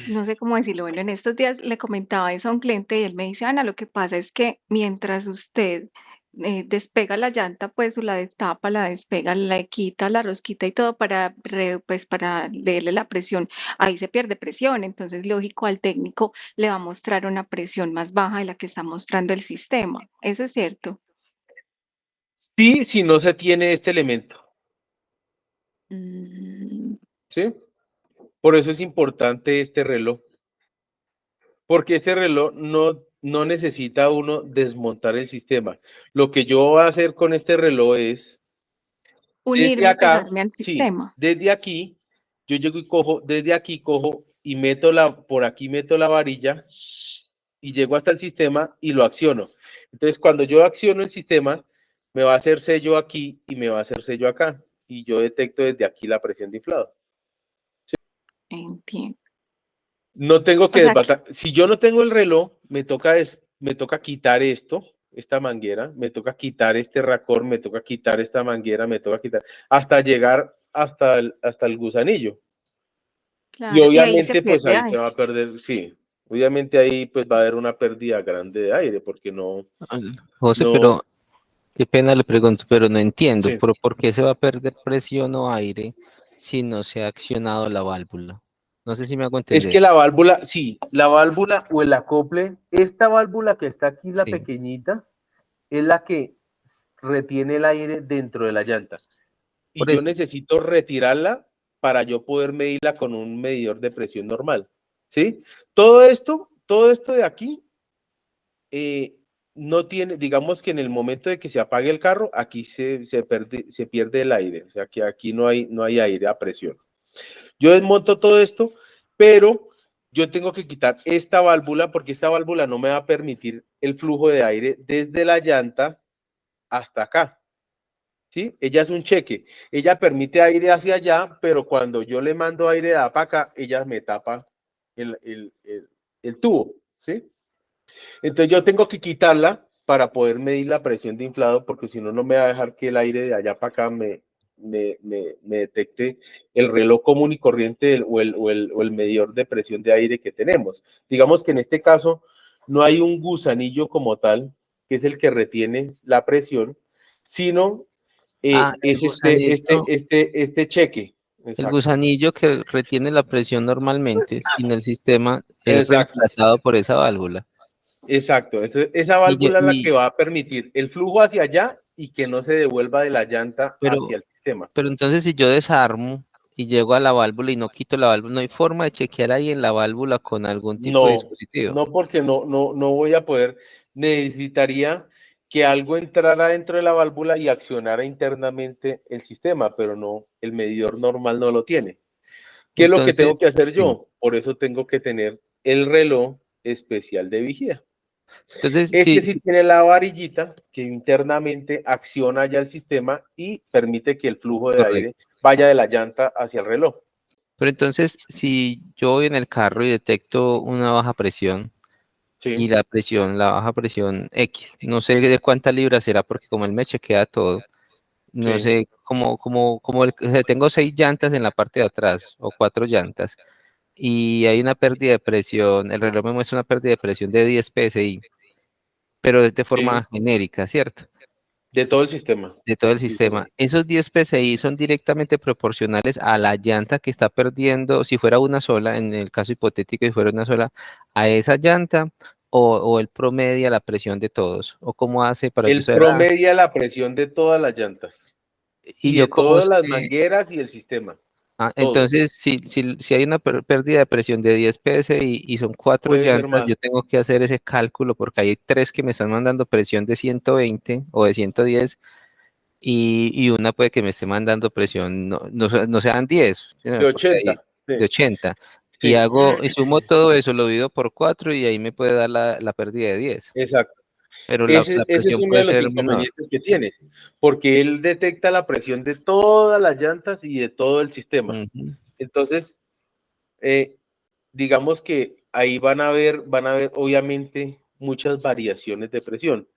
no sé cómo decirlo. Bueno, en estos días le comentaba eso a un cliente y él me dice, Ana, lo que pasa es que mientras usted despega la llanta, pues o la destapa, la despega, la quita, la rosquita y todo para, pues, para leerle la presión, ahí se pierde presión. Entonces, lógico, al técnico le va a mostrar una presión más baja de la que está mostrando el sistema. Eso es cierto. Sí, si no se tiene este elemento, Mm, ¿sí? Por eso es importante este reloj, porque este reloj no necesita uno desmontar el sistema. Lo que yo voy a hacer con este reloj es, desde unirme y acá, pegarme al sí, sistema. desde aquí, yo llego y cojo, desde aquí cojo y meto por aquí meto la varilla y llego hasta el sistema y lo acciono. Entonces, cuando yo acciono el sistema, me va a hacer sello aquí y me va a hacer sello acá. Y yo detecto desde aquí la presión de inflado. Entiendo. No tengo O que sea que, desbatar. Si yo no tengo el reloj, me toca quitar esta manguera, me toca quitar este racor, me toca quitar esta manguera, me toca quitar, hasta llegar hasta el gusanillo. Y claro, y ahí se obviamente, pues pierde ahí se aire. va a perder, sí. Obviamente ahí pues va a haber una pérdida grande de aire, porque José, no, pero qué pena le pregunto, pero no entiendo, sí. ¿por qué se va a perder presión o aire si no se ha accionado la válvula? No sé si me hago Es entender. que la válvula, sí, la válvula o el acople, esta válvula que está aquí, la Sí. pequeñita, es la que retiene el aire dentro de la llanta. Y Por yo eso. necesito retirarla para yo poder medirla con un medidor de presión normal, ¿sí? Todo esto de aquí, no tiene, digamos que en el momento de que se apague el carro, aquí se pierde el aire, o sea que aquí no hay aire a presión. Yo desmonto todo esto, pero yo tengo que quitar esta válvula porque esta válvula no me va a permitir el flujo de aire desde la llanta hasta acá. ¿Sí? Ella es un cheque. Ella permite aire hacia allá, pero cuando yo le mando aire de acá para acá, ella me tapa el tubo. ¿Sí? Entonces yo tengo que quitarla para poder medir la presión de inflado, porque si no, no me va a dejar que el aire de allá para acá me detecte el reloj común y corriente o el medidor de presión de aire que tenemos. Digamos que en este caso no hay un gusanillo como tal, que es el que retiene la presión, sino El es gusanillo, este cheque. el Exacto. gusanillo que retiene la presión normalmente sin el sistema es Exacto. reemplazado por esa válvula. Exacto, esa Y yo- válvula es la que y- va a permitir el flujo hacia allá y que no se devuelva de la llanta pero, hacia el sistema. pero entonces si yo desarmo y llego a la válvula y no quito la válvula, no hay forma de chequear ahí en la válvula con algún tipo de No, dispositivo. no porque no voy a poder, necesitaría que algo entrara dentro de la válvula y accionara internamente el sistema, pero no, el medidor normal no lo tiene. ¿Qué es lo que tengo Entonces, que hacer sí. yo? Por eso tengo que tener el reloj especial de vigía. Entonces, Este sí, sí tiene la varillita que internamente acciona ya el sistema y permite que el flujo de aire correcto. vaya de la llanta hacia el reloj. Pero entonces, si yo voy en el carro y detecto una baja presión y Sí, la baja presión X, no sé de cuántas libras será porque como él me chequea todo, no sí. sé, o sea, tengo 6 llantas en la parte de atrás o 4 llantas y hay una pérdida de presión, el reloj me muestra una pérdida de presión de 10 psi, pero es de Sí, forma genérica, ¿cierto? de todo el sistema. De todo el Sí, sistema. señor. Esos 10 PSI son directamente proporcionales a la llanta que está perdiendo, si fuera una sola, en el caso hipotético, si fuera una sola, a esa llanta o el promedia la presión de todos, o cómo hace para yo El saber, promedia la presión de todas las llantas y y yo de cómo todas las sé, mangueras y el sistema. Todo. entonces si hay una pérdida de presión de 10 PSI y son cuatro Puede ser llantas, más. yo tengo que hacer ese cálculo porque hay tres que me están mandando presión de 120 o de 110 y una puede que me esté mandando presión, no sean 10, ¿sí? De Porque hay 80. de Sí, 80. sí. Y sumo todo eso, lo divido por 4 y ahí me puede dar la pérdida de 10. Exacto. Pero la Ese es presión uno puede de los ser menor. inconvenientes que tiene, porque él detecta la presión de todas las llantas y de todo el sistema. Ujú. Entonces, eh, digamos que ahí van a ver obviamente muchas variaciones de presión.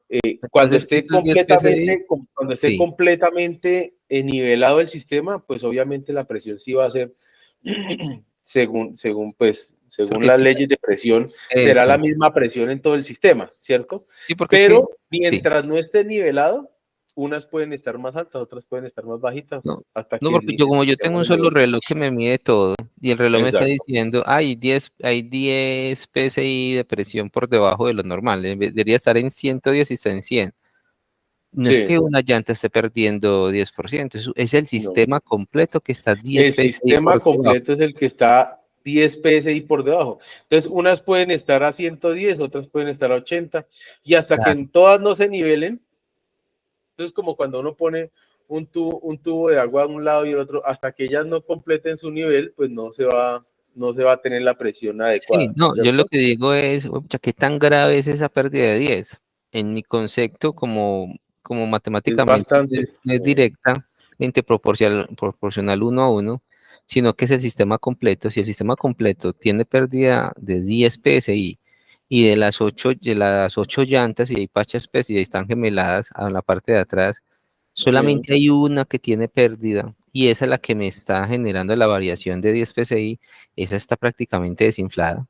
Entonces, esos 10 PSI, cuando esté sí, completamente nivelado el sistema, pues obviamente la presión sí va a ser, según porque las leyes de presión, será la eso, misma presión en todo el sistema, ¿cierto? sí, porque es que, Pero sí. mientras no esté nivelado, unas pueden estar más altas, otras pueden estar más bajitas, No, hasta no, que porque yo el como yo tengo sistema un se solo nivele. reloj que me mide todo y el reloj me está Exacto. diciendo, hay 10 PSI de presión por debajo de lo normal, debería estar en 110 y está en 100. No es que Sí, una llanta esté perdiendo 10%, es el no. sistema completo que está 10 El PSI sistema por debajo. completo es el que está 10 PSI por debajo. Entonces, unas pueden estar a 110, otras pueden estar a 80, y hasta que Claro. en todas no se nivelen, entonces como cuando uno pone un tubo de agua a un lado y el otro, hasta que ellas no completen su nivel, pues no se va a tener la presión Sí, adecuada, no, yo lo ¿cierto? que digo es, "Pucha, ¿qué tan grave es esa pérdida de 10? En mi concepto, como Es matemáticamente bastante. no es directamente proporcional 1 a 1, sino que es el sistema completo. Si el sistema completo tiene pérdida de 10 PSI y de las ocho llantas y hay pachas PSI y están gemeladas a la parte de atrás, Sí. solamente hay una que tiene pérdida y esa es la que me está generando la variación de 10 PSI. Esa está prácticamente desinflada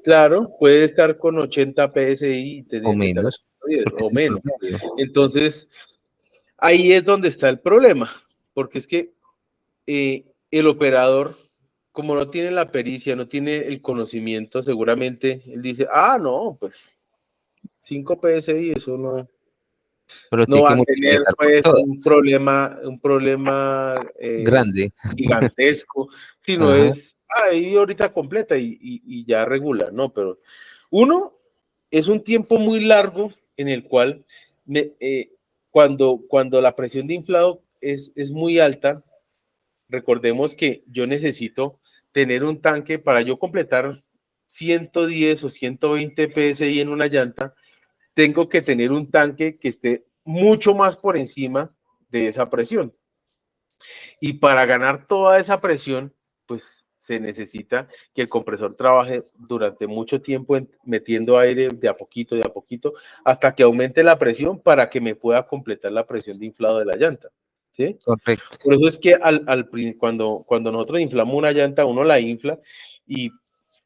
Claro, puede estar con 80 PSI y o tener que estar a menos, 110 porque es o el menos. promedio. Entonces, ahí es donde está el problema, porque es que el operador como no tiene la pericia, no tiene el conocimiento, seguramente él dice, no, pues 5 PSI, eso pero no tiene va que a tener multiplicar por pues todas. un problema Grande. gigantesco, sino Ajá. es, ahí ahorita completa y ya regula, ¿no? Pero uno, es un tiempo muy largo en el cual cuando la presión de inflado es muy alta, recordemos que yo necesito tener un tanque para yo completar 110 o 120 PSI en una llanta, tengo que tener un tanque que esté mucho más por encima de esa presión. Y para ganar toda esa presión, pues se necesita que el compresor trabaje durante mucho tiempo metiendo aire de a poquito, hasta que aumente la presión para que me pueda completar la presión de inflado de la llanta. ¿Sí? Correcto. Por eso es que cuando nosotros inflamos una llanta, uno la infla y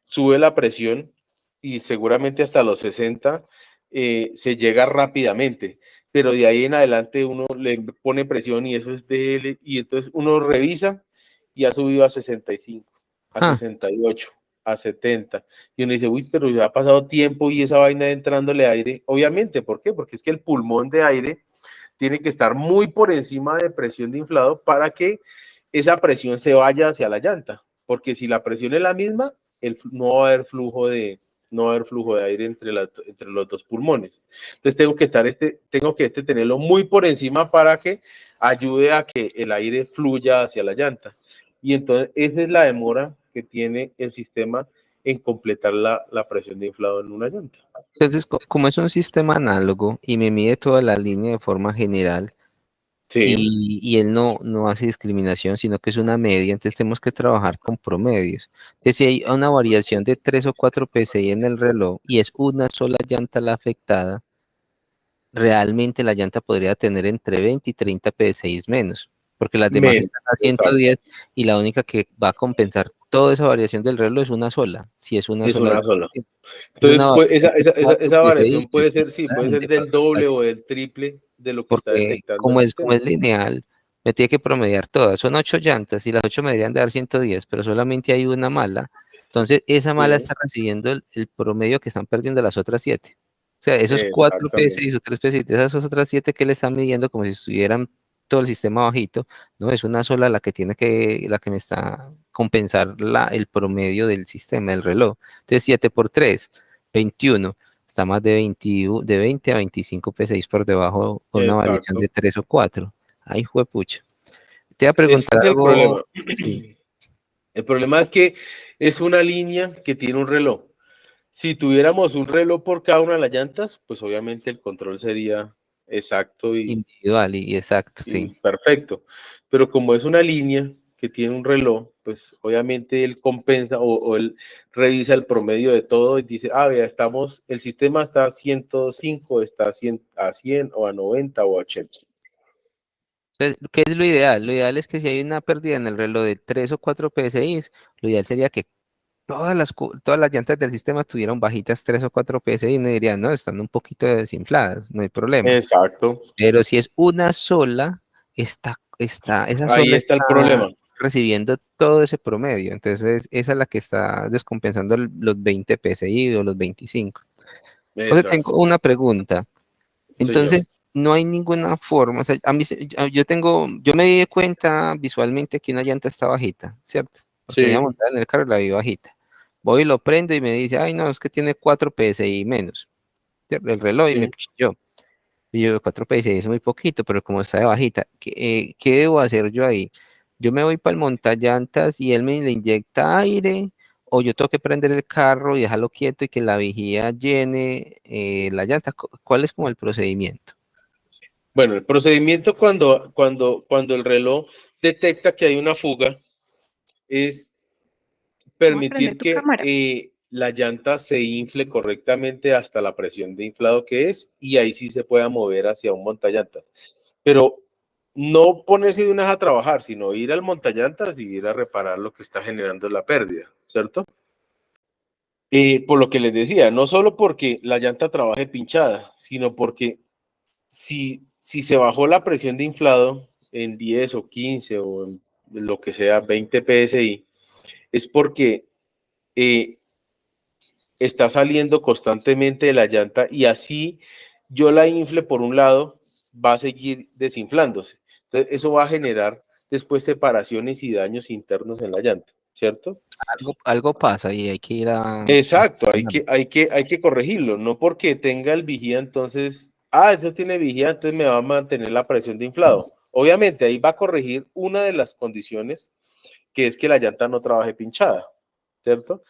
sube la presión y seguramente hasta los 60 se llega rápidamente, pero de ahí en adelante uno le pone presión y eso es DL y entonces uno revisa y ha subido a 65, a Ah, 68, a 70 y uno dice, uy, pero ya ha pasado tiempo y esa vaina entrándole aire, obviamente, ¿por qué? Porque es que el pulmón de aire tiene que estar muy por encima de presión de inflado para que esa presión se vaya hacia la llanta, porque si la presión es la misma, no va a haber flujo de aire entre los dos pulmones. Entonces tengo que tenerlo muy por encima para que ayude a que el aire fluya hacia la llanta. Y entonces esa es la demora que tiene el sistema en completar la presión de inflado en una llanta. entonces, como es un sistema análogo y me mide toda la línea de forma general Sí, y él no hace discriminación, sino que es una media, entonces tenemos que trabajar con promedios. Entonces, si hay una variación de 3 o 4 PSI en el reloj y es una sola llanta la afectada, realmente la llanta podría tener entre 20 y 30 PSI menos, porque las demás menos, están a exacto. 110 y la única que va a compensar toda esa variación del reloj es una sola, si es una Es sola una llanta. sola. Es una Entonces, pues, variación de 4 esa PSI variación que es puede ser, sí, puede ser grande para del los doble o cálculos, del triple de lo que está porque detectando el como es sistema. lineal, me tiene que promediar todas. Son 8 llantas y las 8 me deberían de dar 110, pero solamente hay una mala. Entonces, esa mala Sí, está recibiendo el promedio que están perdiendo las otras 7. O sea, esos 4 exactamente. PSI o 3 PSI, de esas otras 7 que le están midiendo como si estuvieran todo el sistema bajito, no, es una sola la que me está compensar el promedio del sistema, del reloj. Entonces, 7 por 3, 21. Está más de 20 a 25 PSI por debajo con una variación de Exacto. 3 o 4. Ay, juepucha. Te voy a Ese preguntar es el algo. problema. Sí, El problema es que es una línea que tiene un reloj. Si tuviéramos un reloj por cada una de las llantas, pues obviamente el control sería exacto individual y exacto, sí. y perfecto. Pero como es una línea que tiene un reloj, pues obviamente él compensa o él revisa el promedio de todo y dice, vea, el sistema está a 105, está a 100 o a 90 o a 80. Entonces, ¿qué es lo ideal? Lo ideal es que si hay una pérdida en el reloj de 3 o 4 PSI, lo ideal sería que todas las llantas del sistema tuvieran bajitas 3 o 4 PSI y no dirían, no, están un poquito desinfladas, no hay problema. Exacto. Pero si es una sola, esa Ahí sola está el está problema. recibiendo todo ese promedio. Entonces, esa es la que está descompensando los 20 PSI o los 25. Entonces, tengo Exacto. una pregunta. Señor. Entonces, no hay ninguna forma. O sea, a mí, yo me di cuenta visualmente que una llanta está bajita, ¿cierto? Porque me iba a Sí, montar en el carro y la vi bajita. Voy y lo prendo y me dice, ay, no, es que tiene 4 PSI menos. ¿Cierto? El reloj y me sí. chilló. Y yo, 4 PSI es muy poquito, pero como está de bajita, ¿qué debo hacer yo ahí? Yo me voy para el montallantas y él me le inyecta aire, o yo tengo que prender el carro y dejarlo quieto y que la vigía llene la llanta. ¿Cuál es como el procedimiento? Bueno, el procedimiento cuando el reloj detecta que hay una fuga es Voy a prender permitir tu que cámara. la llanta se infle correctamente hasta la presión de inflado que es y ahí sí se pueda mover hacia un montallantas. Pero no ponerse de unas a trabajar, sino ir al montallantas y ir a reparar lo que está generando la pérdida, ¿cierto? Por lo que les decía, no solo porque la llanta trabaje pinchada, sino porque si se bajó la presión de inflado en 10 o 15 o en lo que sea 20 PSI, es porque está saliendo constantemente de la llanta y así yo la infle por un lado, va a seguir desinflándose. Entonces, eso va a generar después separaciones y daños internos en la llanta, ¿cierto? Algo pasa y hay que ir Exacto, hay que corregirlo, no porque tenga el vigía, entonces, eso tiene vigía, entonces me va a mantener la presión de inflado. Obviamente, ahí va a corregir una de las condiciones, que es que la llanta no trabaje pinchada, ¿cierto?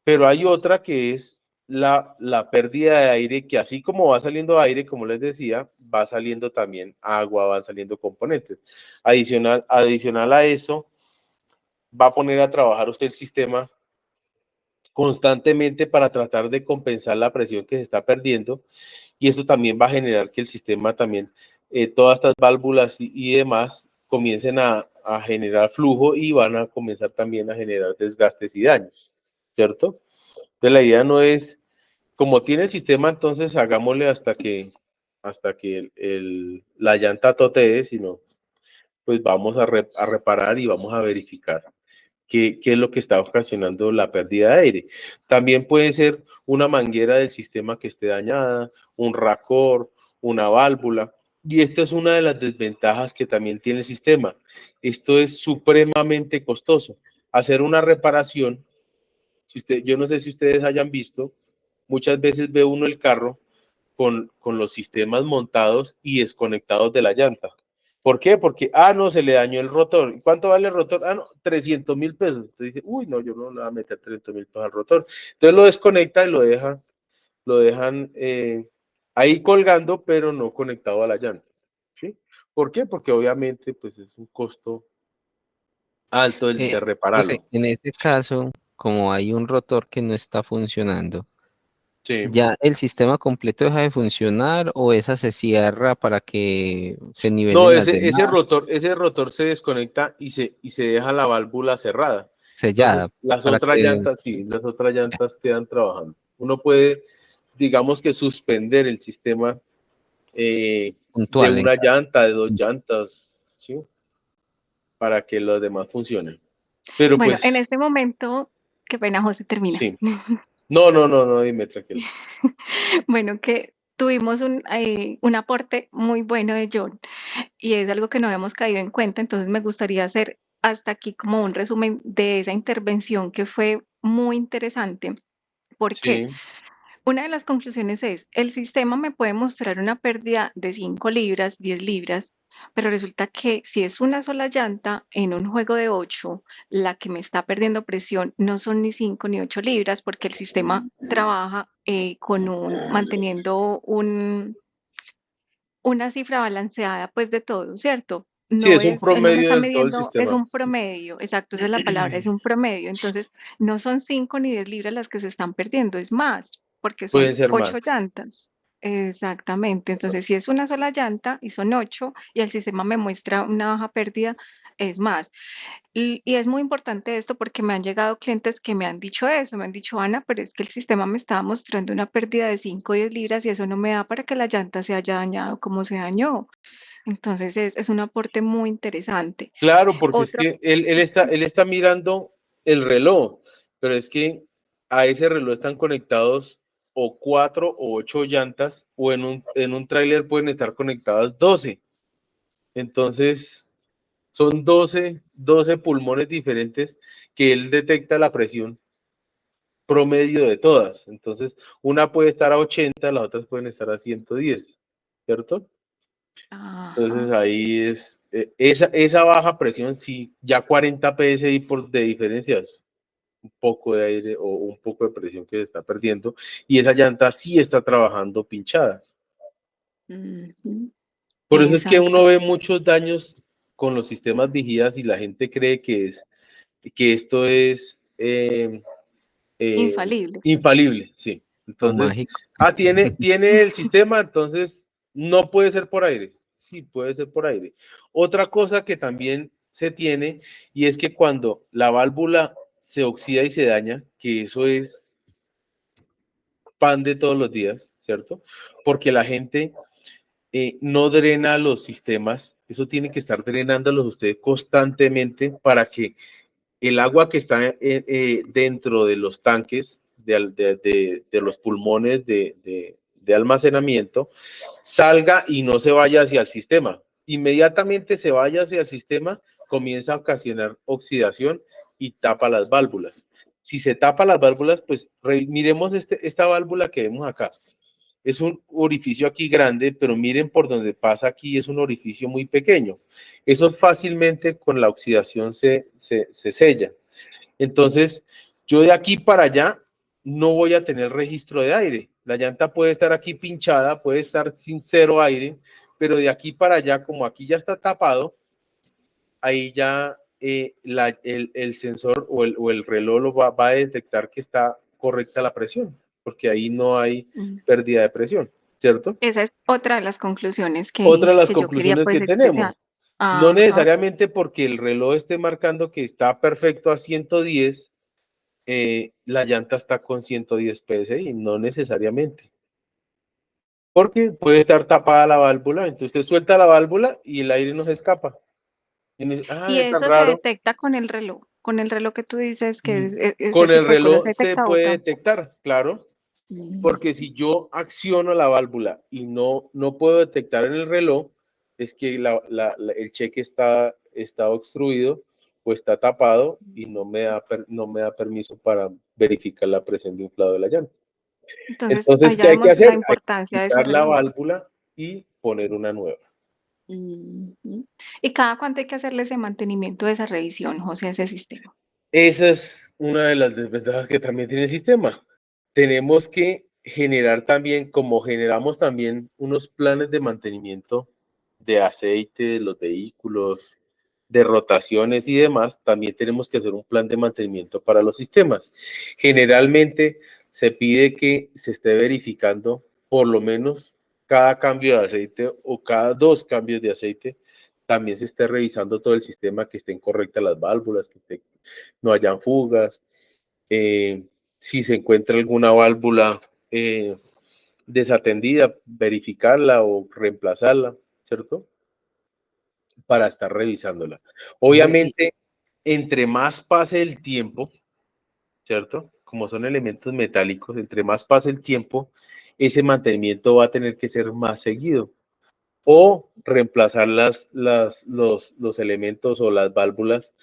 Pero hay otra que es la pérdida de aire, que así como va saliendo aire, como les decía, va saliendo también agua, van saliendo componentes. Adicional a eso, va a poner a trabajar usted el sistema constantemente para tratar de compensar la presión que se está perdiendo, y eso también va a generar que el sistema también, todas estas válvulas y demás, comiencen a generar flujo y van a comenzar también a generar desgastes y daños, ¿cierto? Entonces la idea no es, como tiene el sistema, entonces hagámosle hasta que la llanta totee, sino pues vamos a reparar y vamos a verificar qué es lo que está ocasionando la pérdida de aire. También puede ser una manguera del sistema que esté dañada, un racor, una válvula. Y esta es una de las desventajas que también tiene el sistema. Esto es supremamente costoso. Hacer una reparación, yo no sé si ustedes hayan visto, muchas veces ve uno el carro con los sistemas montados y desconectados de la llanta. ¿Por qué? Porque, no, se le dañó el rotor. ¿Cuánto vale el rotor? No, 300.000 pesos. Entonces dice, uy, no, yo no le voy a meter 300.000 pesos al rotor. Entonces lo desconecta y lo dejan ahí colgando, pero no conectado a la llanta. ¿Sí? ¿Por qué? Porque obviamente, pues es un costo alto el de José, repararlo. en este caso, como hay un rotor que no está funcionando, Sí. ¿ya el sistema completo deja de funcionar o esa se cierra para que se No, nivelen las demás, ese rotor se desconecta y se deja la válvula cerrada. sellada, Entonces, las para otras que llantas, sí, las otras llantas quedan trabajando. Uno puede, digamos que suspender el sistema de puntual en una caso? llanta, de dos llantas, ¿sí? Para que los demás funcionen. Pero Bueno, en pues, este momento, qué pena, José, termina. sí. No, no, no, no, dime, tranquilo. Bueno, que tuvimos un aporte muy bueno de John y es algo que no habíamos caído en cuenta, entonces me gustaría hacer hasta aquí como un resumen de esa intervención que fue muy interesante. ¿Por qué? Sí, Una de las conclusiones es, el sistema me puede mostrar una pérdida de 5 libras, 10 libras, pero resulta que si es una sola llanta en un juego de 8, la que me está perdiendo presión no son ni 5 ni 8 libras porque el sistema trabaja manteniendo una cifra balanceada pues de todo, ¿cierto? sí, No es un es, él no me promedio está de todo el midiendo, es sistema. un promedio, exacto, esa es la palabra, es un promedio. Entonces, no son 5 ni 10 libras las que se están perdiendo, es más, porque son Pueden ser 8 más. llantas. Exactamente. Entonces, si es una sola llanta y son 8 y el sistema me muestra una baja pérdida, es más. Y es muy importante esto porque me han llegado clientes que me han dicho eso, me han dicho, Ana, pero es que el sistema me estaba mostrando una pérdida de 5 o 10 libras y eso no me da para que la llanta se haya dañado como se dañó. Entonces es un aporte muy interesante. Claro, porque es Otro, que él está mirando el reloj, pero es que a ese reloj están conectados o 4 o 8 llantas, o en un tráiler pueden estar conectadas 12. Entonces, son doce pulmones diferentes que él detecta la presión promedio de todas. Entonces, una puede estar a 80, las otras pueden estar a 110, ¿cierto? Entonces ajá, ahí es esa baja presión, sí, ya 40 psi de diferencias, un poco de aire o un poco de presión que se está perdiendo, y esa llanta sí está trabajando pinchada. ujú, Por eso es que exacto, uno ve muchos daños con los sistemas vigías y la gente cree que esto es eh, infalible. infalible, sí. O Entonces, mágico. tiene el sistema, entonces no puede ser por aire. Sí, puede ser por aire. Otra cosa que también se tiene, y es que cuando la válvula se oxida y se daña, que eso es pan de todos los días, ¿cierto? Porque la gente no drena los sistemas, eso tiene que estar drenándolos usted constantemente para que el agua que está dentro de los tanques, de los pulmones de almacenamiento, salga y no se vaya hacia el sistema. Inmediatamente se vaya hacia el sistema, comienza a ocasionar oxidación y tapa las válvulas. Si se tapa las válvulas, pues miremos esta válvula que vemos acá. Es un orificio aquí grande, pero miren por donde pasa aquí, es un orificio muy pequeño. Eso fácilmente con la oxidación se sella. Entonces, yo de aquí para allá no voy a tener registro de aire. La llanta puede estar aquí pinchada, puede estar sin cero aire, pero de aquí para allá, como aquí ya está tapado, ahí ya el sensor o el reloj va a detectar que está correcta la presión, porque ahí no hay pérdida de presión, ¿cierto? Esa es otra de las conclusiones Otra de las que yo quería conclusiones pues que expresar. tenemos. No Ajá. necesariamente porque el reloj esté marcando que está perfecto a 110, la llanta está con 110 PSI, no necesariamente. Porque puede estar tapada la válvula, entonces usted suelta la válvula y el aire no se escapa. Y Es tan eso se raro. detecta con el reloj que tú dices que ese Con el tipo de cosas reloj se se detecta puede detectar, claro, porque si yo acciono la válvula y no puedo detectar en el reloj, es que el cheque está obstruido o está tapado y no me da permiso para verificar la presión de inflado de la llanta. Entonces, ahí Entonces, ya ¿qué hay que vemos la hacer? Hay que importancia de ese quitar la reloj. válvula y poner una nueva. Ujú. ¿Y cada cuánto hay que hacerle ese mantenimiento de esa revisión, José, a ese sistema? Esa es una de las desventajas que también tiene el sistema. Tenemos que generar también, como generamos también unos planes de mantenimiento de aceite de los vehículos, de rotaciones y demás, también tenemos que hacer un plan de mantenimiento para los sistemas. Generalmente se pide que se esté verificando por lo menos cada cambio de aceite o cada 2 cambios de aceite, también se esté revisando todo el sistema, que estén correctas las válvulas, no hayan fugas, si se encuentra alguna válvula desatendida, verificarla o reemplazarla, ¿cierto? Para estar revisándola. Obviamente, entre más pase el tiempo, ¿cierto? Como son elementos metálicos, entre más pase el tiempo, ese mantenimiento va a tener que ser más seguido. O reemplazar los elementos o las válvulas,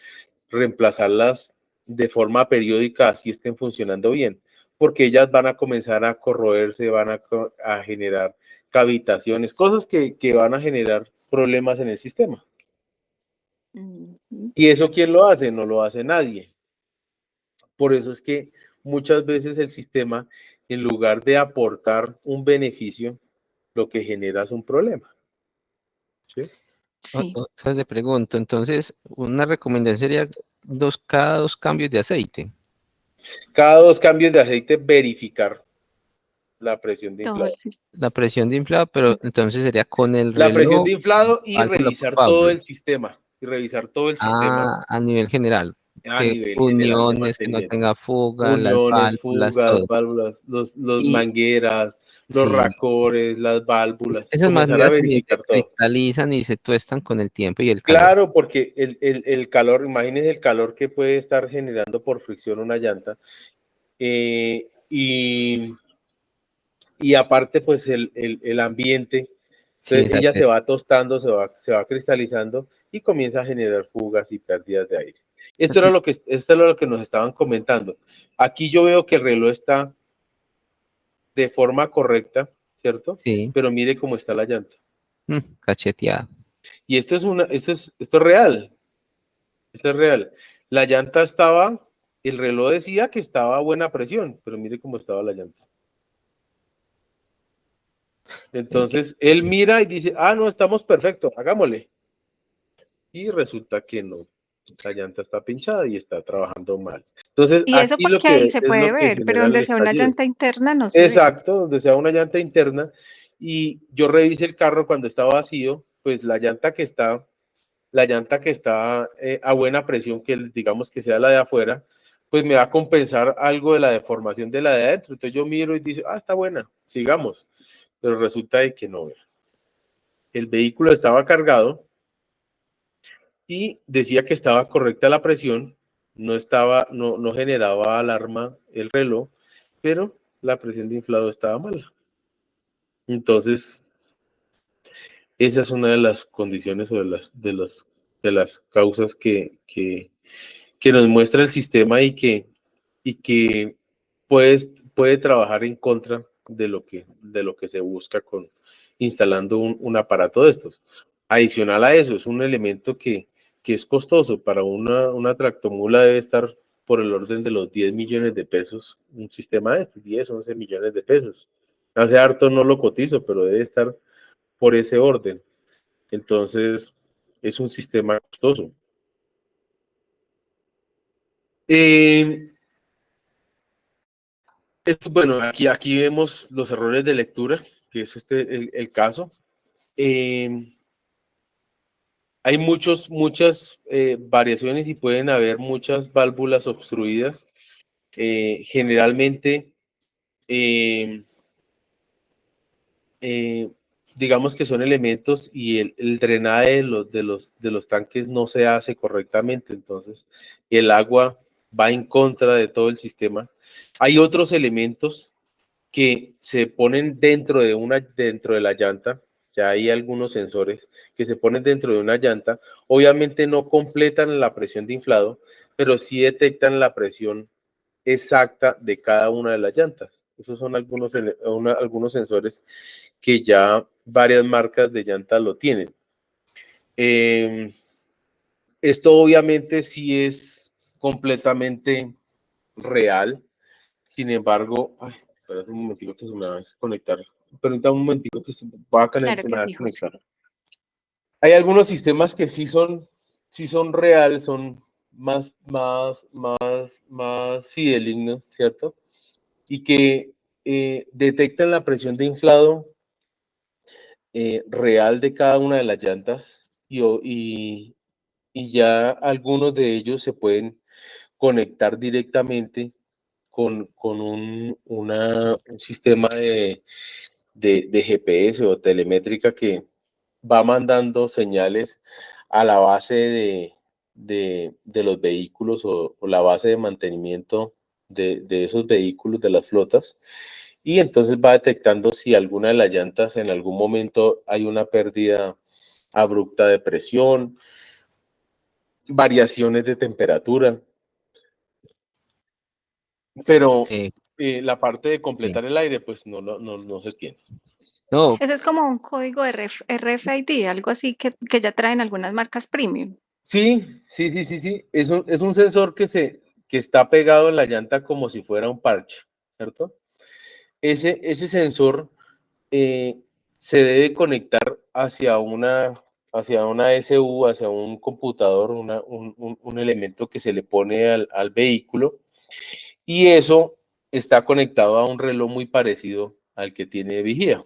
reemplazarlas de forma periódica, así estén funcionando bien, porque ellas van a comenzar a corroerse, a generar cavitaciones, cosas que van a generar problemas en el sistema. Ujú. ¿Y eso quién lo hace? No lo hace nadie. Por eso es que muchas veces el sistema, en lugar de aportar un beneficio, lo que genera es un problema. ¿Sí? Sí, Entonces le pregunto, entonces, una recomendación sería cada 2 cambios de aceite. Cada 2 cambios de aceite, verificar la presión de todo el inflado. sistema. La presión de inflado, pero entonces sería con el La presión reloj, de inflado y válvula por revisar todo válvula. el sistema. Y revisar todo el sistema A nivel general, a que nivel general de uniones, que no mantenimiento. tenga fuga, las Uniones, válvulas, fugas, todo. válvulas, los Y mangueras, los sí, racores, las válvulas. esas Comenzar a mangueras también se verificar todo. cristalizan y se tuestan con el tiempo y el calor. Claro, porque el calor, imagínense el calor que puede estar generando por fricción una llanta. Y aparte, pues el ambiente, Sí, entonces ella exacto. se va tostando, se va cristalizando y comienza a generar fugas y pérdidas de aire. Esto era lo que nos estaban comentando. Aquí yo veo que el reloj está de forma correcta, ¿cierto? Sí, Pero mire cómo está la llanta. cacheteada. Y esto es real, esto es real. La llanta el reloj decía que estaba a buena presión, pero mire cómo estaba la llanta. Entonces, él mira y dice, no, estamos perfectos, hagámosle. Y resulta que no, la llanta está pinchada y está trabajando mal. Entonces, Y eso aquí porque ahí se es puede lo que ver, pero genera el donde sea una estallido. llanta interna no se ve. Exacto, donde sea una llanta interna. Y yo revisé el carro cuando está vacío, pues la llanta que está a buena presión, que digamos que sea la de afuera, pues me va a compensar algo de la deformación de la de adentro. Entonces yo miro y dice, está buena, sigamos. Pero resulta de que no. El vehículo estaba cargado y decía que estaba correcta la presión, no generaba alarma el reloj, pero la presión de inflado estaba mala. Entonces, esa es una de las condiciones o de las causas que nos muestra el sistema y que puede trabajar en contra de lo que se busca con instalando un aparato de estos. Adicional a eso, es un elemento que es costoso. Para una tractomula debe estar por el orden de los 10 millones de pesos, un sistema de estos, 10, 11 millones de pesos. Hace harto no lo cotizo, pero debe estar por ese orden. Entonces, es un sistema costoso. Bueno, aquí vemos los errores de lectura, que es el caso. Hay muchas variaciones y pueden haber muchas válvulas obstruidas. Generalmente, digamos que son elementos y el drenaje de los tanques no se hace correctamente, entonces el agua va en contra de todo el sistema. Hay otros elementos que se ponen dentro de la llanta. Ya hay algunos sensores que se ponen dentro de una llanta. Obviamente no completan la presión de inflado, pero sí detectan la presión exacta de cada una de las llantas. Esos son algunos sensores que ya varias marcas de llantas lo tienen. Esto obviamente sí es completamente real. Sin embargo, espera un momentito que se me va a desconectar. Permítame un momentito que se va a Claro que sí, José. desconectar. Hay algunos sistemas que sí son reales, son más fidelignos, ¿cierto? Y que detectan la presión de inflado real de cada una de las llantas y ya algunos de ellos se pueden conectar directamente con un sistema de GPS o telemétrica que va mandando señales a la base de los vehículos o la base de mantenimiento de esos vehículos, de las flotas, y entonces va detectando si alguna de las llantas en algún momento hay una pérdida abrupta de presión, variaciones de temperatura, pero la parte de Sí. completar el aire, pues no se tiene. No, Eso es como un código de RFID, algo así que ya traen algunas marcas premium. Sí. Es un sensor que está pegado en la llanta como si fuera un parche, ¿cierto? Ese sensor se debe conectar hacia una SU, hacia un computador, un elemento que se le pone al vehículo, y eso está conectado a un reloj muy parecido al que tiene vigía.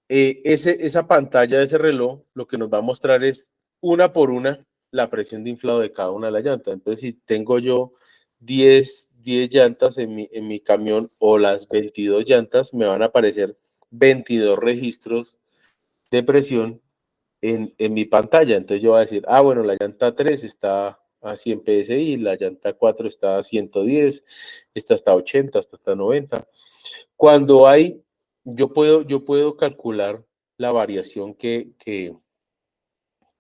Esa pantalla de ese reloj lo que nos va a mostrar es una por una la presión de inflado de cada una de las llantas. Entonces, si tengo yo 10 llantas en mi camión o las 22 llantas, me van a aparecer 22 registros de presión en mi pantalla. Entonces yo voy a decir, bueno, la llanta 3 está a 100 PSI, la llanta 4 está a 110, esta está a 80, esta está a 90. Cuando yo puedo calcular la variación que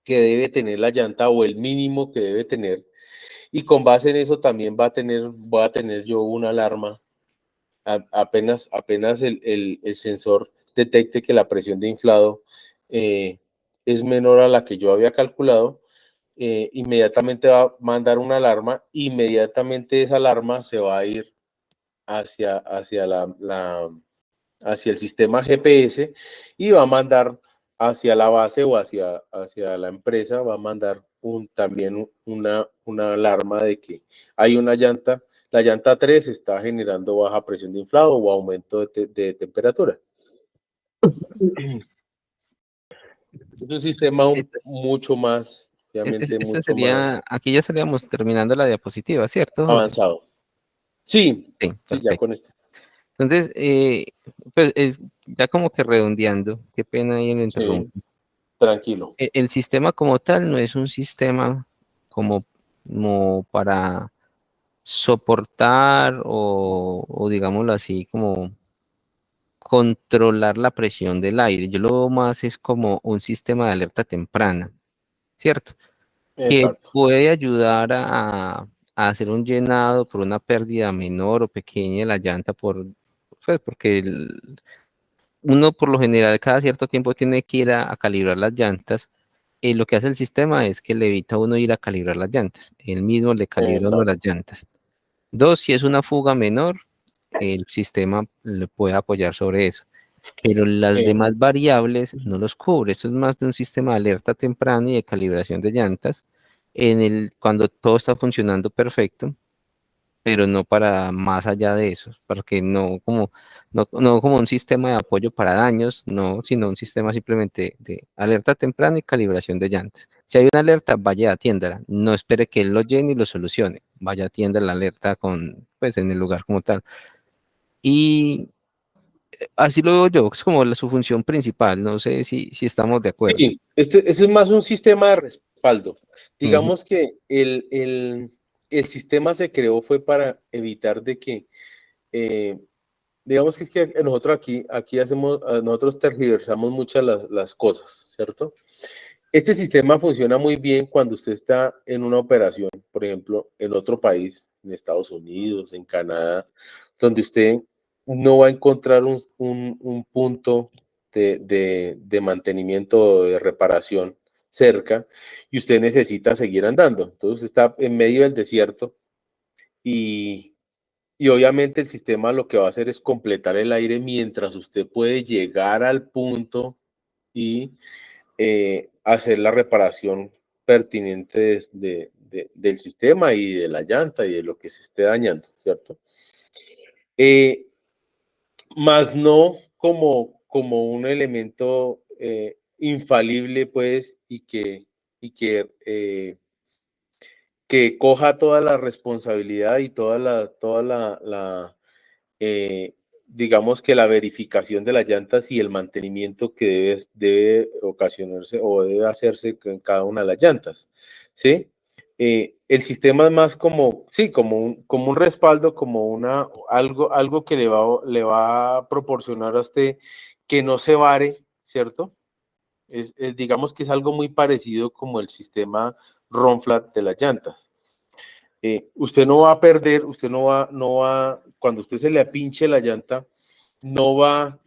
debe tener la llanta o el mínimo que debe tener, y con base en eso también voy a tener yo una alarma apenas el sensor detecte que la presión de inflado es menor a la que yo había calculado. Inmediatamente va a mandar una alarma, inmediatamente esa alarma se va a ir hacia hacia el sistema GPS y va a mandar hacia la base o hacia la empresa, va a mandar también una alarma de que hay una llanta, la llanta 3 está generando baja presión de inflado o aumento de temperatura. Es un sistema este, mucho más, obviamente, este mucho más sería, aquí ya estaríamos terminando la diapositiva, ¿cierto, José? avanzado. Sí, Sí, sí, ya perfecto. con esto. Entonces, pues ya como que redondeando, qué pena ahí en el Sí, interrumpo. tranquilo. El sistema como tal no es un sistema como como para soportar o digámoslo así, como controlar la presión del aire. Yo lo veo más es como un sistema de alerta temprana, ¿cierto? Que Exacto. puede ayudar a hacer un llenado por una pérdida menor o pequeña de la llanta pues porque uno por lo general cada cierto tiempo tiene que ir a calibrar las llantas. Y lo que hace el sistema es que le evita a uno ir a calibrar las llantas. Él mismo le calibra a uno las Exacto. llantas. Dos, si es una fuga menor, el sistema le puede apoyar sobre eso. Pero las Sí. demás variables no los cubre. Esto es más de un sistema de alerta temprana y de calibración de llantas cuando todo está funcionando perfecto, pero no para más allá de eso, porque no como un sistema de apoyo para daños, no, sino un sistema simplemente de alerta temprana y calibración de llantas. Si hay una alerta, vaya, atiéndala, no espere que él lo llene y lo solucione, vaya, atienda la alerta pues, en el lugar como tal. Y así lo veo yo, es como su función principal, no sé si estamos de acuerdo. Sí, ese es más un sistema de respaldo. Ujú. Digamos que el sistema se creó fue para evitar de que, eh, digamos que nosotros aquí hacemos, nosotros tergiversamos muchas las cosas, ¿cierto? Este sistema funciona muy bien cuando usted está en una operación, por ejemplo, en otro país, en Estados Unidos, en Canadá, donde usted no va a encontrar un punto de mantenimiento o de reparación cerca y usted necesita seguir andando. Entonces está en medio del desierto y, y obviamente el sistema lo que va a hacer es completar el aire mientras usted puede llegar al punto y hacer la reparación pertinente del sistema y de la llanta y de lo que se esté dañando, ¿cierto? Eh, Más no como un elemento infalible, pues, que coja toda la responsabilidad y eh, digamos que la verificación de las llantas y el mantenimiento que debe ocasionarse o debe hacerse en cada una de las llantas, ¿sí? El sistema es más como, sí, como un respaldo, como algo que le va a proporcionar a usted que no se vare, ¿cierto? Digamos que es algo muy parecido como el sistema RON-FLAT de las llantas. Usted no va a perder, cuando usted se le apinche la llanta, no va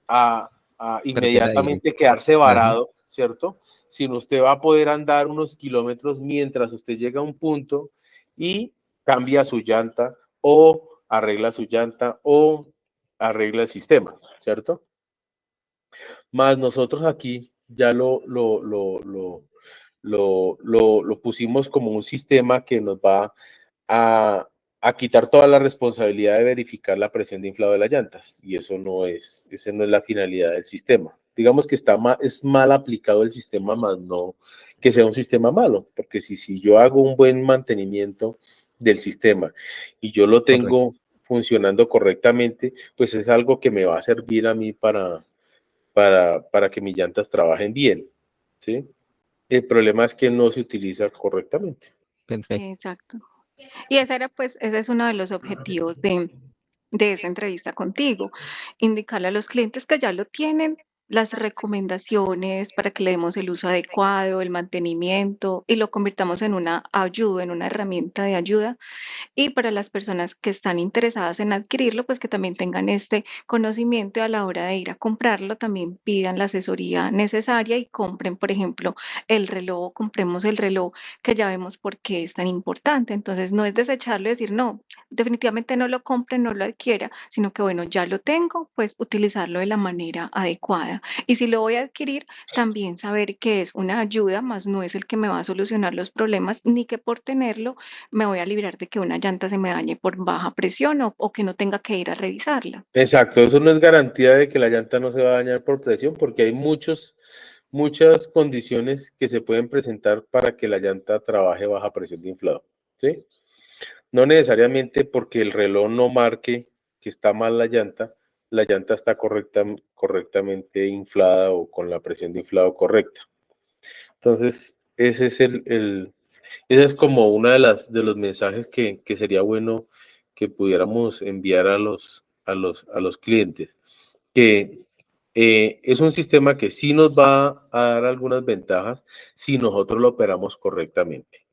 a Perder aire. inmediatamente quedarse Ajá. varado, ¿cierto? Sino usted va a poder andar unos kilómetros mientras usted llega a un punto y cambia su llanta o arregla su llanta o arregla el sistema, ¿cierto? Más nosotros aquí ya lo pusimos como un sistema que nos va a, a quitar toda la responsabilidad de verificar la presión de inflado de las llantas. Y esa no es la finalidad del sistema. Digamos que es mal aplicado el sistema, más no que sea un sistema malo, porque si yo hago un buen mantenimiento del sistema y yo lo Correcto. tengo funcionando correctamente, pues es algo que me va a servir a mí para que mis llantas trabajen bien, ¿sí? El problema es que no se utiliza correctamente. Perfecto. Exacto. Y ese es uno de los objetivos de esta entrevista contigo, indicarle a los clientes que ya lo tienen, las recomendaciones para que le demos el uso adecuado, el mantenimiento y lo convirtamos en una ayuda, en una herramienta de ayuda. Y para las personas que están interesadas en adquirirlo, pues que también tengan este conocimiento y a la hora de ir a comprarlo, también pidan la asesoría necesaria y compren, por ejemplo, el reloj, compremos el reloj que ya vemos por qué es tan importante. Entonces, no es desecharlo y decir, no, definitivamente no lo compre, no lo adquiera, sino que bueno, ya lo tengo, pues utilizarlo de la manera adecuada. Y si lo voy a adquirir, también saber que es una ayuda, más no es el que me va a solucionar los problemas, ni que por tenerlo me voy a librar de que una llanta se me dañe por baja presión o que no tenga que ir a revisarla. Exacto, eso no es garantía de que la llanta no se va a dañar por presión, porque hay muchas condiciones que se pueden presentar para que la llanta trabaje baja presión de inflado, ¿sí? No necesariamente porque el reloj no marque que está mal la llanta está correctamente inflada o con la presión de inflado correcta. Entonces, ese es Ese es como uno de los mensajes que sería bueno que pudiéramos enviar a los clientes, que es un sistema que sí nos va a dar algunas ventajas si nosotros lo operamos correctamente.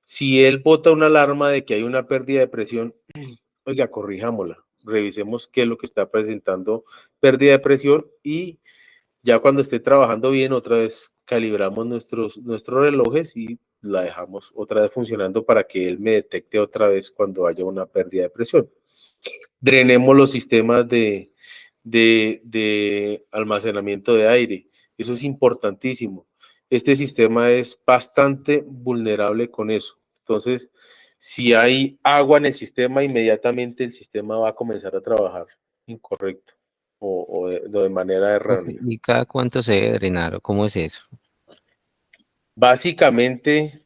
Si él bota una alarma de que hay una pérdida de presión, oiga, corrijámosla, revisemos qué es lo que está presentando pérdida de presión y ya cuando esté trabajando bien, otra vez calibramos nuestros relojes y la dejamos otra vez funcionando para que él me detecte otra vez cuando haya una pérdida de presión. Drenemos los sistemas de almacenamiento de aire. Eso es importantísimo. Este sistema es bastante vulnerable con eso. Entonces, si hay agua en el sistema, inmediatamente el sistema va a comenzar a trabajar incorrecto o de manera errónea. ¿Y cada cuánto se debe drenar o cómo es eso? Básicamente,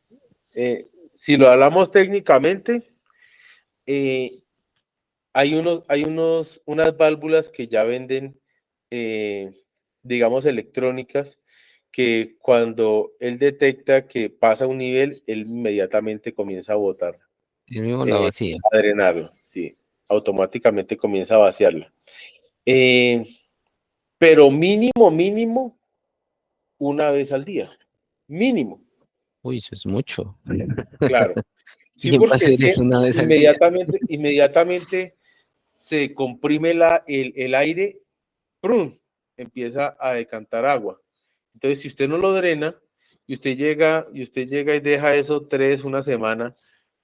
si lo hablamos técnicamente, unas válvulas que ya venden, digamos, electrónicas, que cuando él detecta que pasa un nivel, él inmediatamente comienza a botar, El mismo la vacía. a drenarlo, sí, automáticamente comienza a vaciarla. Pero mínimo, una vez al día, mínimo, Uy, eso es mucho. claro. Sí, ¿Quién va a porque es hacer que eso una vez al día? inmediatamente se comprime el aire, ¡prum!, empieza a decantar agua. Entonces, si usted no lo drena y usted llega y deja eso una semana,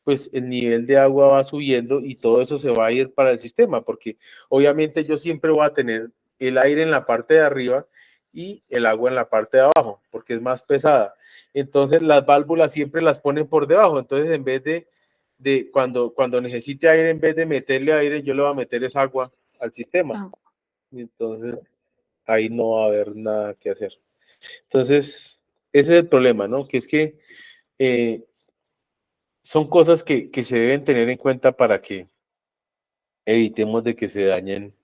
pues el nivel de agua va subiendo y todo eso se va a ir para el sistema, porque obviamente yo siempre voy a tener el aire en la parte de arriba y el agua en la parte de abajo, porque es más pesada. Entonces las válvulas siempre las ponen por debajo, entonces en vez de cuando necesite aire, en vez de meterle aire, yo le voy a meter esa agua al sistema. Ah, Entonces ahí no va a haber nada que hacer. Entonces, ese es el problema, ¿no? Que es que son cosas que se deben tener en cuenta para que evitemos de que se dañen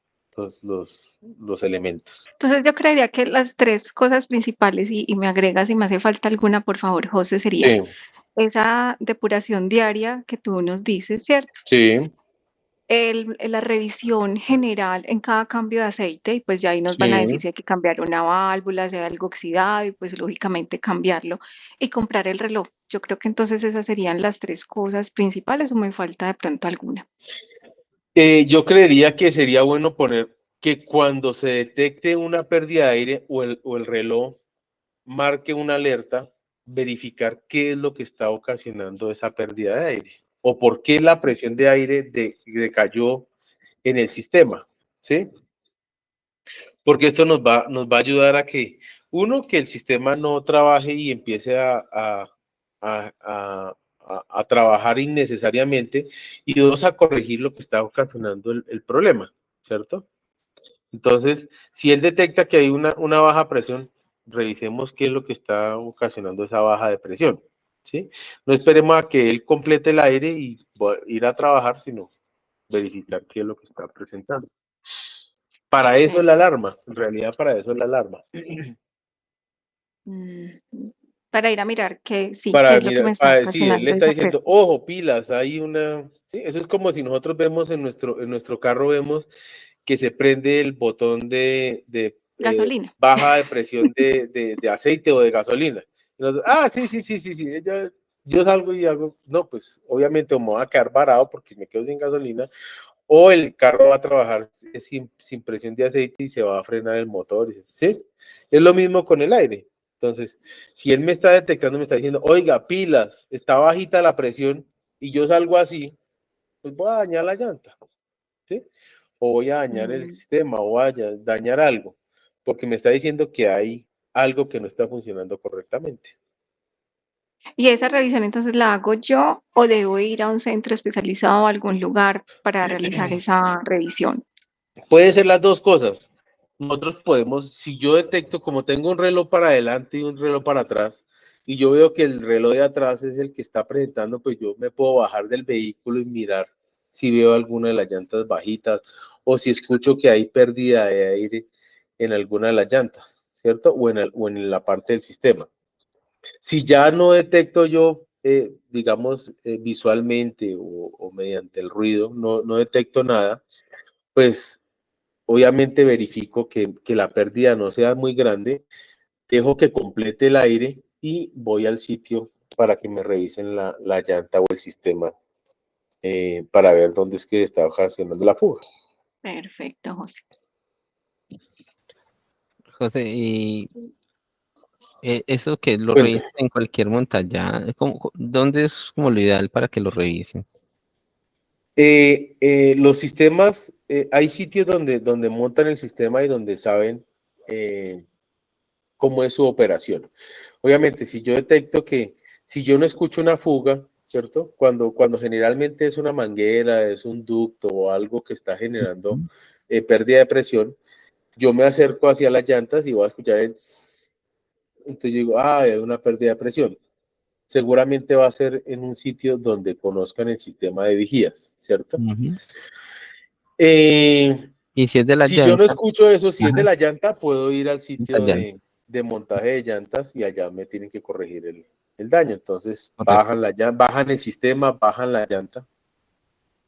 los elementos. entonces yo creería que las tres cosas principales, y me agrega si me hace falta alguna, por favor, José, sería Sí, esa depuración diaria que tú nos dices, ¿cierto? sí, La revisión general en cada cambio de aceite, y pues ya ahí nos van a decir sí. si hay que cambiar una válvula, si hay algo oxidado, y pues lógicamente cambiarlo, y comprar el reloj. Yo creo que entonces esas serían las tres cosas principales, o me falta de pronto alguna. Yo creería que sería bueno poner que cuando se detecte una pérdida de aire o el reloj marque una alerta, verificar qué es lo que está ocasionando esa pérdida de aire o por qué la presión de aire decayó en el sistema, ¿sí? Porque esto nos va a ayudar a que, uno, que el sistema no trabaje y empiece a trabajar innecesariamente, y dos, a corregir lo que está ocasionando el problema, ¿cierto? Entonces, si él detecta que hay una baja presión, revisemos qué es lo que está ocasionando esa baja de presión, ¿sí? No esperemos a que él complete el aire y ir a trabajar, sino verificar qué es lo que está presentando. Para eso es la Perfecto. alarma, en realidad para eso es la alarma. Mm, para ir a mirar qué sí, qué Para, es lo que mira, me está para decir, él le ocasionando está esa diciendo, pérdida. ojo, pilas, hay una, sí, eso es como si nosotros vemos en nuestro carro, vemos que se prende el botón de Gasolina. baja de presión de aceite o de gasolina. Y nosotros, sí, yo salgo y hago, no, pues obviamente me voy a quedar varado porque me quedo sin gasolina, o el carro va a trabajar sin presión de aceite y se va a frenar el motor, ¿sí? Es lo mismo con el aire. Entonces, si él me está detectando, me está diciendo, oiga, pilas, está bajita la presión, y yo salgo así, pues voy a dañar la llanta, ¿sí? O voy a dañar el Mm. sistema, o voy a dañar algo, porque me está diciendo que hay algo que no está funcionando correctamente. ¿Y esa revisión entonces la hago yo o debo ir a un centro especializado o a algún lugar para realizar esa revisión? Puede ser las dos cosas. Nosotros podemos, si yo detecto, como tengo un reloj para adelante y un reloj para atrás, y yo veo que el reloj de atrás es el que está presentando, pues yo me puedo bajar del vehículo y mirar si veo alguna de las llantas bajitas o si escucho que hay pérdida de aire en alguna de las llantas, ¿cierto? O en la parte del sistema. Si ya no detecto yo digamos, visualmente o mediante el ruido, no detecto nada, pues obviamente verifico que la pérdida no sea muy grande, dejo que complete el aire y voy al sitio para que me revisen la llanta o el sistema para ver dónde es que está ocasionando la fuga. Perfecto, José. José, y eso que lo Cuenta. revisen en cualquier montaña, ¿dónde es como lo ideal para que lo revisen? Los sistemas, hay sitios donde montan el sistema y donde saben cómo es su operación. Obviamente, si yo detecto que, si yo no escucho una fuga, ¿cierto? Cuando generalmente es una manguera, es un ducto o algo que está generando pérdida de presión, yo me acerco hacia las llantas y voy a escuchar el tss. Entonces yo digo, hay una pérdida de presión. Seguramente va a ser en un sitio donde conozcan el sistema de vigías, ¿cierto? Ujú. Eh, Y si es de la si yo no llanta, escucho eso, si es de ajá, la llanta, puedo ir al la sitio llanta, de montaje de llantas y allá me tienen que corregir el daño. Entonces, correcto. bajan el sistema, bajan la llanta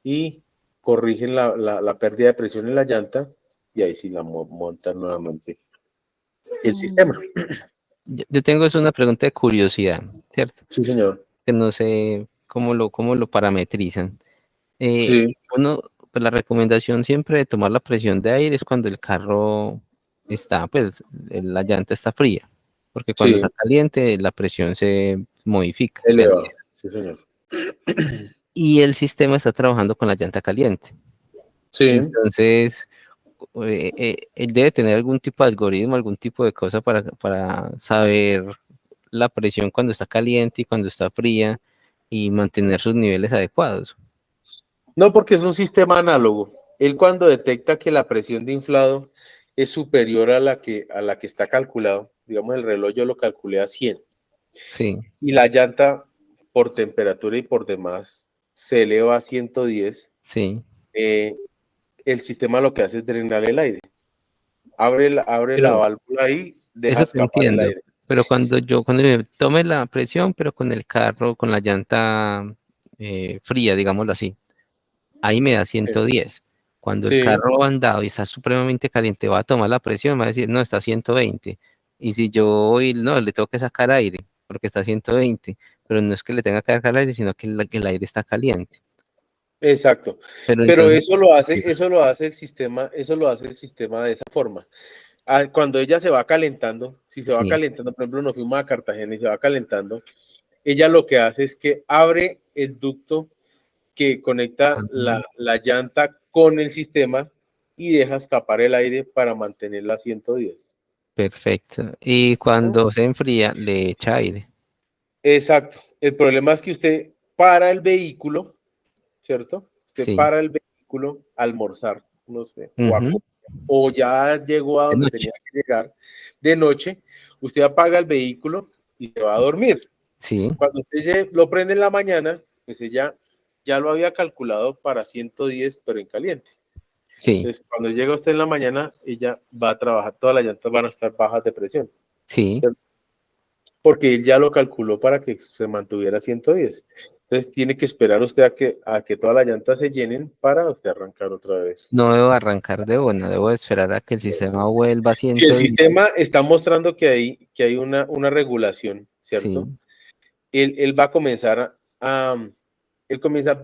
y corrigen la pérdida de presión en la llanta y ahí sí la montan nuevamente el sistema. Mm, Yo tengo es una pregunta de curiosidad, ¿cierto? Sí, señor. Que no sé cómo lo parametrizan. Sí, Uno, pues la recomendación siempre de tomar la presión de aire es cuando el carro está, pues la llanta está fría, porque cuando está sí, caliente la presión se modifica, se altera. elevado. Sí, señor. Y el sistema está trabajando con la llanta caliente. Sí, Entonces, él debe tener algún tipo de algoritmo, algún tipo de cosa para saber la presión cuando está caliente y cuando está fría y mantener sus niveles adecuados. no, porque es un sistema análogo. Él cuando detecta que la presión de inflado es superior a la que está calculado, digamos el reloj yo lo calculé a 100 Sí, y la llanta por temperatura y por demás se eleva a 110, sí. eh, el sistema lo que hace es drenar el aire. Abre la Pero válvula y deja eso te escapar el entiendo. aire. Pero cuando me tome la presión, pero con el carro, con la llanta fría, digámoslo así, ahí me da Sí, 110. Cuando el sí, carro va andado y está supremamente caliente, va a tomar la presión, va a decir, no, está a 120. Y si yo voy, no, le tengo que sacar aire, porque está a 120. Pero no es que le tenga que sacar aire, sino que el aire está caliente. exacto. Pero Pero entonces, eso lo hace el sistema de esa forma. Cuando ella se va calentando, si se va sí, calentando, por ejemplo, nos fuimos a Cartagena y se va calentando, ella lo que hace es que abre el ducto que conecta ah, la llanta con el sistema y deja escapar el aire para mantenerla a 110. perfecto. Y cuando se enfría, le echa aire. Exacto. El problema es que usted para el vehículo, ¿cierto? Usted Sí. para el vehículo a almorzar, no sé, Ujú. o ya llegó a De donde noche. tenía que llegar de noche, usted apaga el vehículo y se va a dormir. Sí, Cuando usted lo prende en la mañana, pues ella ya lo había calculado para 110, pero en caliente. sí, Entonces, cuando llega usted en la mañana, ella va a trabajar, todas las llantas van a estar bajas de presión, sí, ¿cierto? Porque él ya lo calculó para que se mantuviera 110. Entonces, tiene que esperar usted a que todas las llantas se llenen para usted arrancar otra vez. no debo arrancar de una, debo esperar a que el sistema vuelva a Si el 110. sistema está mostrando que hay una regulación, ¿cierto? Sí, Él va a comenzar él comienza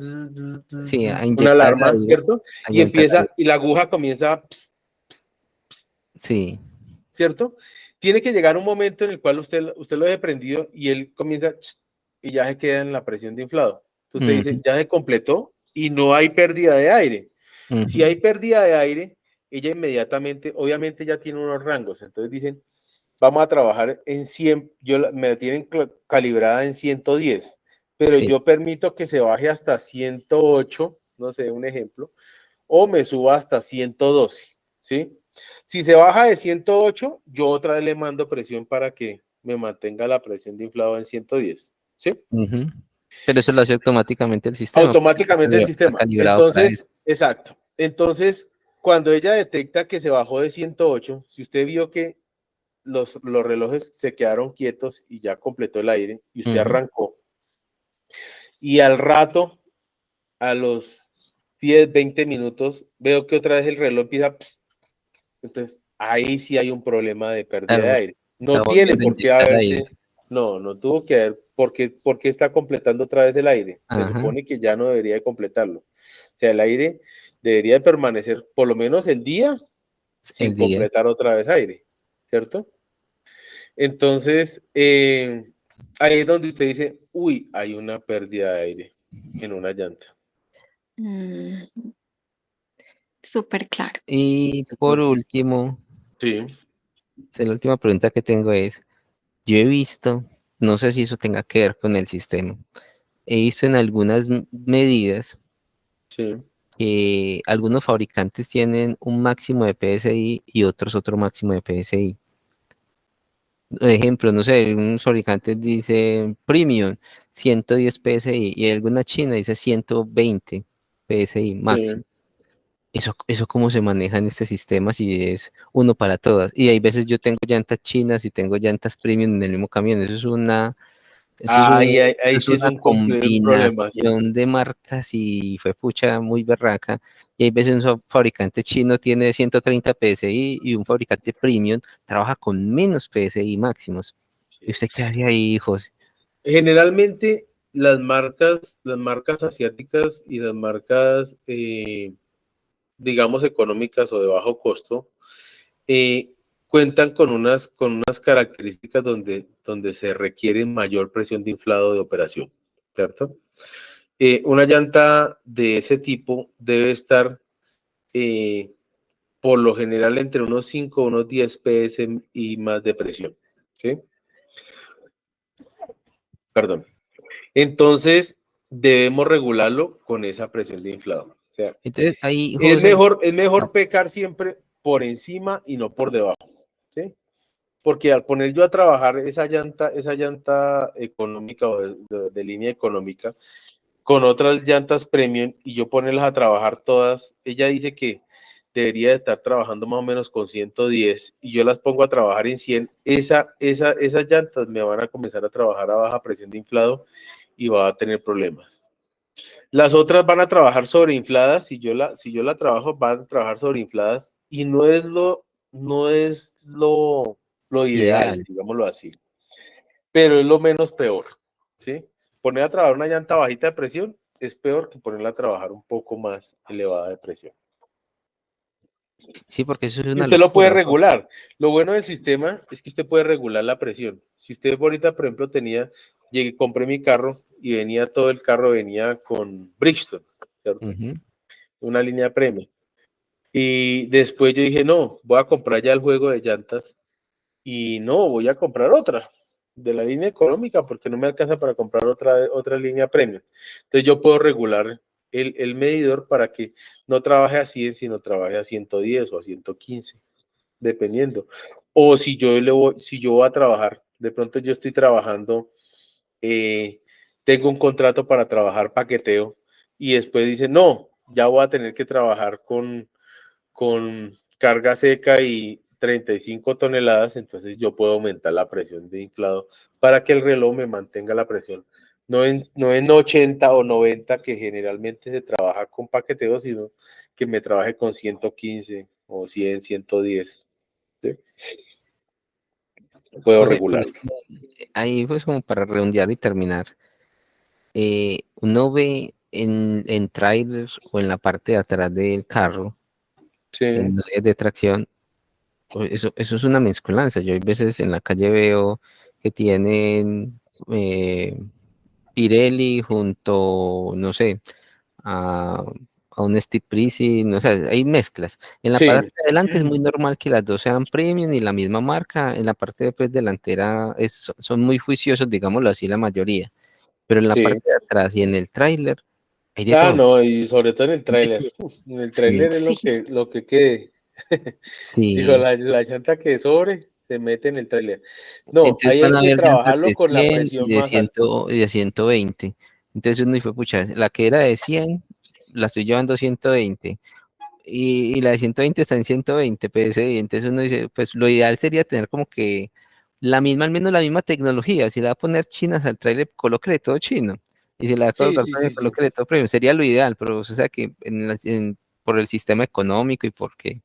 sí, a una inyectar alarma, aire, ¿cierto? a Y inyectar empieza, aire. y la aguja comienza, Sí, ¿cierto? Tiene que llegar un momento en el cual usted lo deje prendido y él comienza y ya se queda en la presión de inflado. Entonces usted dice, ujú, ya se completó y no hay pérdida de aire. Si ujú, hay pérdida de aire, ella inmediatamente, obviamente ya tiene unos rangos, entonces dicen, vamos a trabajar en 100, me tienen calibrada en 110, pero sí, yo permito que se baje hasta 108, no sé, un ejemplo, o me suba hasta 112, ¿sí? Si se baja de 108, yo otra vez le mando presión para que me mantenga la presión de inflado en 110, ¿sí? ujú. Pero eso lo hace automáticamente el sistema, pues, Automáticamente el está sistema. calibrado para eso. Entonces, exacto. Entonces, cuando ella detecta que se bajó de 108, si usted vio que los relojes se quedaron quietos y ya completó el aire y usted Ujú, arrancó, y al rato, a los 10, 20 minutos, veo que otra vez el reloj empieza, entonces ahí sí hay un problema de pérdida de Claro, aire. está No tiene volviendo a por qué inyectar aire. haberse, no tuvo que haber, porque está completando otra vez el aire. Se Ajá, supone que ya no debería de completarlo. O sea, el aire debería de permanecer por lo menos el día sin el día. completar otra vez aire, ¿cierto? Entonces, ahí es donde usted dice, uy, hay una pérdida de aire en una llanta. Mm, súper claro. Y por Entonces, último, sí, la última pregunta que tengo es, yo he visto, no sé si eso tenga que ver con el sistema, he visto en algunas medidas sí, que algunos fabricantes tienen un máximo de PSI y otros otro máximo de PSI. Por ejemplo, no sé, un fabricante dice Premium 110 PSI y alguna china dice 120 PSI máximo. sí. Eso cómo se maneja en este sistema si es uno para todas. Y hay veces yo tengo llantas chinas y tengo llantas premium en el mismo camión. Ahí Es sí es una un problema, sí. combinación de marcas y fue pucha muy berraca. Y hay veces un fabricante chino tiene 130 PSI y un fabricante premium trabaja con menos PSI máximos. ¿Y Sí. usted qué hace ahí, José? Generalmente las marcas asiáticas y las marcas, digamos, económicas o de bajo costo, eh, cuentan con unas características donde se requiere mayor presión de inflado de operación, ¿cierto? Una llanta de ese tipo debe estar eh, por lo general entre unos 5 unos 10 PS y más de presión, ¿sí? Perdón. Entonces, debemos regularlo con esa presión de inflado. O sea, Entonces ahí, José, es mejor pecar siempre por encima y no por debajo, ¿sí? Porque al poner yo a trabajar esa llanta económica o de línea económica, con otras llantas premium y yo ponerlas a trabajar todas, ella dice que debería de estar trabajando más o menos con 110 y yo las pongo a trabajar en 100, esas llantas me van a comenzar a trabajar a baja presión de inflado y va a tener problemas. Las otras van a trabajar sobreinfladas, si yo la trabajo, van a trabajar sobreinfladas y no es lo ideal, ideal. digámoslo así, pero es lo menos peor, ¿sí? Poner a trabajar una llanta bajita de presión es peor que ponerla a trabajar un poco más elevada de presión. Sí, porque eso es Y una usted lo puede locura, José. regular. Lo bueno del sistema es que usted puede regular la presión. Si usted ahorita, por ejemplo, llegué, compré mi carro y todo el carro venía con Bridgestone, ¿cierto? Ujú. Una línea premium. Y después yo dije, no, voy a comprar ya el juego de llantas y no, voy a comprar otra de la línea económica porque no me alcanza para comprar otra línea premium. Entonces yo puedo regular el medidor para que no trabaje a 100, sino trabaje a 110 o a 115, dependiendo. O si yo voy a trabajar, de pronto yo estoy trabajando, eh, tengo un contrato para trabajar paqueteo y después dice, no, ya voy a tener que trabajar con carga seca y 35 toneladas, entonces yo puedo aumentar la presión de inflado para que el reloj me mantenga la presión. No en 80 o 90 que generalmente se trabaja con paqueteo, sino que me trabaje con 115 o 100, 110. ¿Sí? Puedo José, regular. ahí pues como para redondear y terminar, uno ve en trailers o en la parte de atrás del carro, Sí, en los ejes de tracción, eso es una mezcolanza. Yo a veces en la calle veo que tienen Pirelli junto, no sé, a, a un Steve Prisi, no sé, hay mezclas. En la parte sí, de adelante es muy normal que las dos sean premium y la misma marca. En la parte de, pues, delantera son muy juiciosos, digámoslo así, la mayoría. Pero en la sí. parte de atrás y en el tráiler hay de Ah, todo. no, y sobre todo en el Hay de tráiler. todo. En el Sí, tráiler es lo que quede. Dijo, sí. la llanta que sobre se mete en el tráiler. No, Entonces ahí van hay a que haber llantas trabajarlo de con la 100 y presión más alta. y de 120. Entonces uno dice, pucha, la que era de 100 la estoy llevando a 120 y la de 120 está en 120 PSI. Entonces uno dice, pues lo ideal sería tener como que la misma, al menos la misma tecnología. Si le va a poner chinas al trailer, colóquele todo chino. y se le va a Sí, colocar sí, premio, sí, sí. colóquele todo premio. Sería lo ideal, pero o sea que por el sistema económico y porque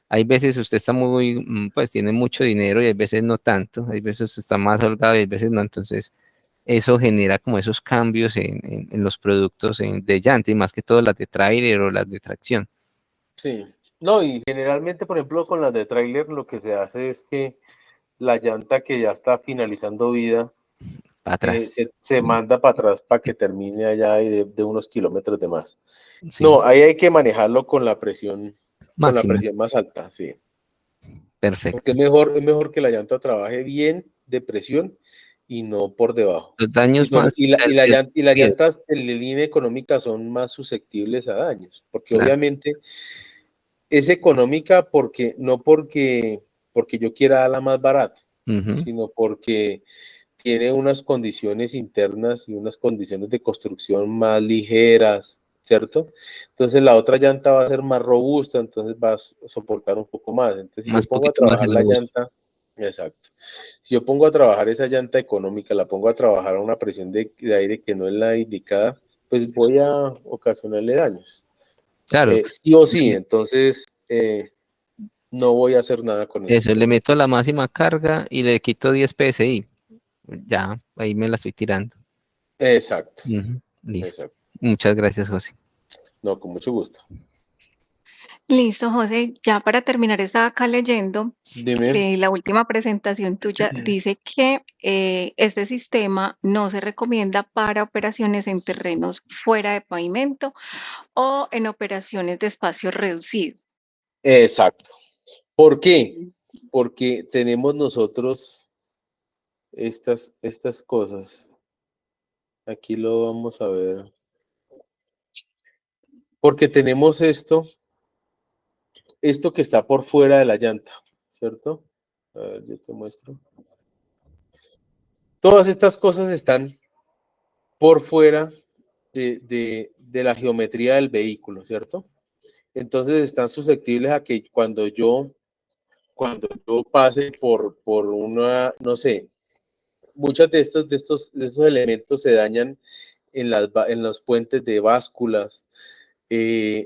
hay veces usted está muy, pues tiene mucho dinero y hay veces no tanto, hay veces usted está más holgado y hay veces no, entonces eso genera como esos cambios en los productos de llanta y más que todo las de tráiler o las de tracción. Sí. No, y generalmente, por ejemplo, con las de tráiler lo que se hace es que la llanta que ya está finalizando vida Para atrás. se manda para atrás para que termine allá de unos kilómetros de más. Sí, No, ahí hay que manejarlo con la máxima. presión más alta, sí. Porque Perfecto. es mejor que la llanta trabaje bien de presión y no por debajo. Los daños más Y las riesgo. llantas en la línea económica son más susceptibles a daños, porque Claro. obviamente es económica porque no porque yo quiera darla más barata, Ujú. sino porque tiene unas condiciones internas y unas condiciones de construcción más ligeras, ¿cierto? Entonces la otra llanta va a ser más robusta, entonces va a soportar un poco más. Entonces si yo Más pongo a poquito más trabajar el la uso. llanta, exacto. Si yo pongo a trabajar esa llanta económica, la pongo a trabajar a una presión de aire que no es la indicada, pues voy a ocasionarle daños. Claro. Sí o sí, entonces no voy a hacer nada con el Eso, le sistema. meto la máxima carga y le quito 10 PSI. Ya, ahí me la estoy tirando. Exacto, Ujú. Listo. exacto. Muchas gracias, José. No, con mucho gusto. Listo, José. Ya para terminar, estaba acá leyendo Dime. la última presentación tuya. Dice que este sistema no se recomienda para operaciones en terrenos fuera de pavimento o en operaciones de espacio reducido. Exacto. ¿Por qué? Porque tenemos nosotros estas cosas. Aquí lo vamos a ver. Porque tenemos esto que está por fuera de la llanta, ¿cierto? A ver, yo te muestro. Todas estas cosas están por fuera de la geometría del vehículo, ¿cierto? Entonces están susceptibles a que cuando yo pase por una, no sé, muchos de estos elementos se dañan en los puentes de básculas,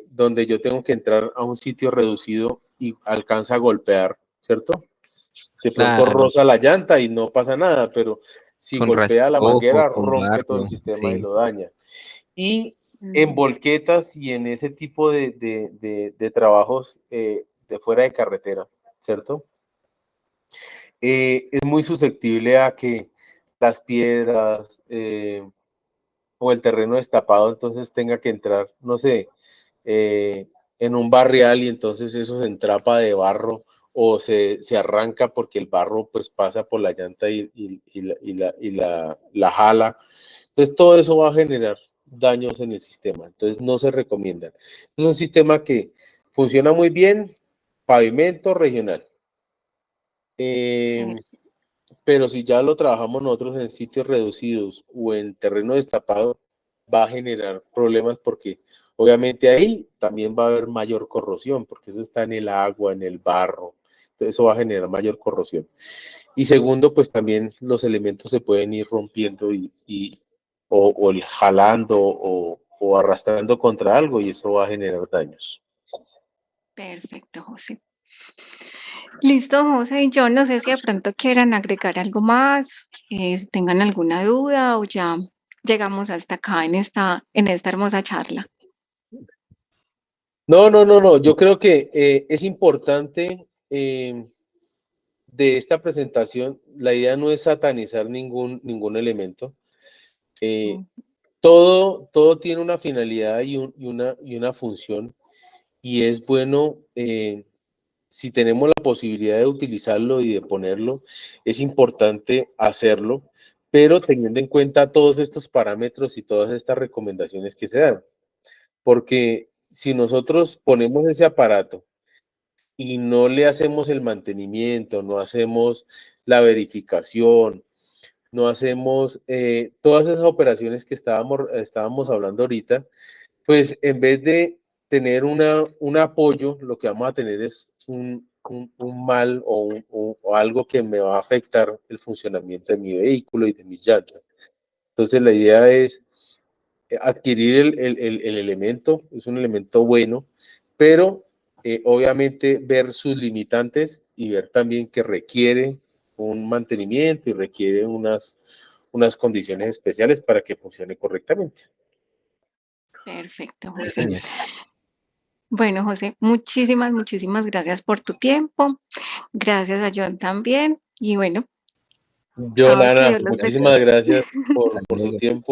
donde yo tengo que entrar a un sitio reducido y alcanza a golpear, ¿cierto? De pronto Claro, roza la llanta y no pasa nada, pero si con golpea la rastrojo, manguera, con rompe todo el barro, sistema y sí. lo daña. Y en Mm, volquetas y en ese tipo de trabajos de fuera de carretera, ¿cierto? Es muy susceptible a que las piedras o el terreno destapado entonces tenga que entrar, no sé, en un barrial y entonces eso se entrapa de barro o se arranca porque el barro pues pasa por la llanta la jala. Entonces todo eso va a generar daños en el sistema, entonces no se recomiendan. Es un sistema que funciona muy bien, pavimento regional. per- Eh, pero si ya lo trabajamos nosotros en sitios reducidos o en terreno destapado, va a generar problemas porque obviamente ahí también va a haber mayor corrosión, porque eso está en el agua, en el barro, entonces eso va a generar mayor corrosión. Y segundo, pues también los elementos se pueden ir rompiendo o jalando o arrastrando contra algo y eso va a generar daños. Perfecto, José. Listo, José. Y yo no sé si de pronto quieran agregar algo más, si tengan alguna duda o ya llegamos hasta acá en esta hermosa charla. No, no, no, no. Yo creo que es importante de esta presentación, la idea no es satanizar ningún elemento. Eh, Mm, todo tiene una finalidad y una función y es bueno, si tenemos la posibilidad de utilizarlo y de ponerlo, es importante hacerlo, pero teniendo en cuenta todos estos parámetros y todas estas recomendaciones que se dan. Porque si nosotros ponemos ese aparato y no le hacemos el mantenimiento, no hacemos la verificación, no hacemos todas esas operaciones que estábamos hablando ahorita, pues en vez de tener un apoyo, lo que vamos a tener es un mal o algo que me va a afectar el funcionamiento de mi vehículo y de mis llantas. Entonces la idea es adquirir el elemento, es un elemento bueno, pero obviamente ver sus limitantes y ver también que requiere un mantenimiento y requiere unas condiciones especiales para que funcione correctamente. Perfecto, Sí, José. señor. Bueno, José, muchísimas gracias por tu tiempo. Gracias a John también. Y bueno, chao, que Yolanda, Dios los bendiga. muchísimas gracias Hasta por su luego. tiempo.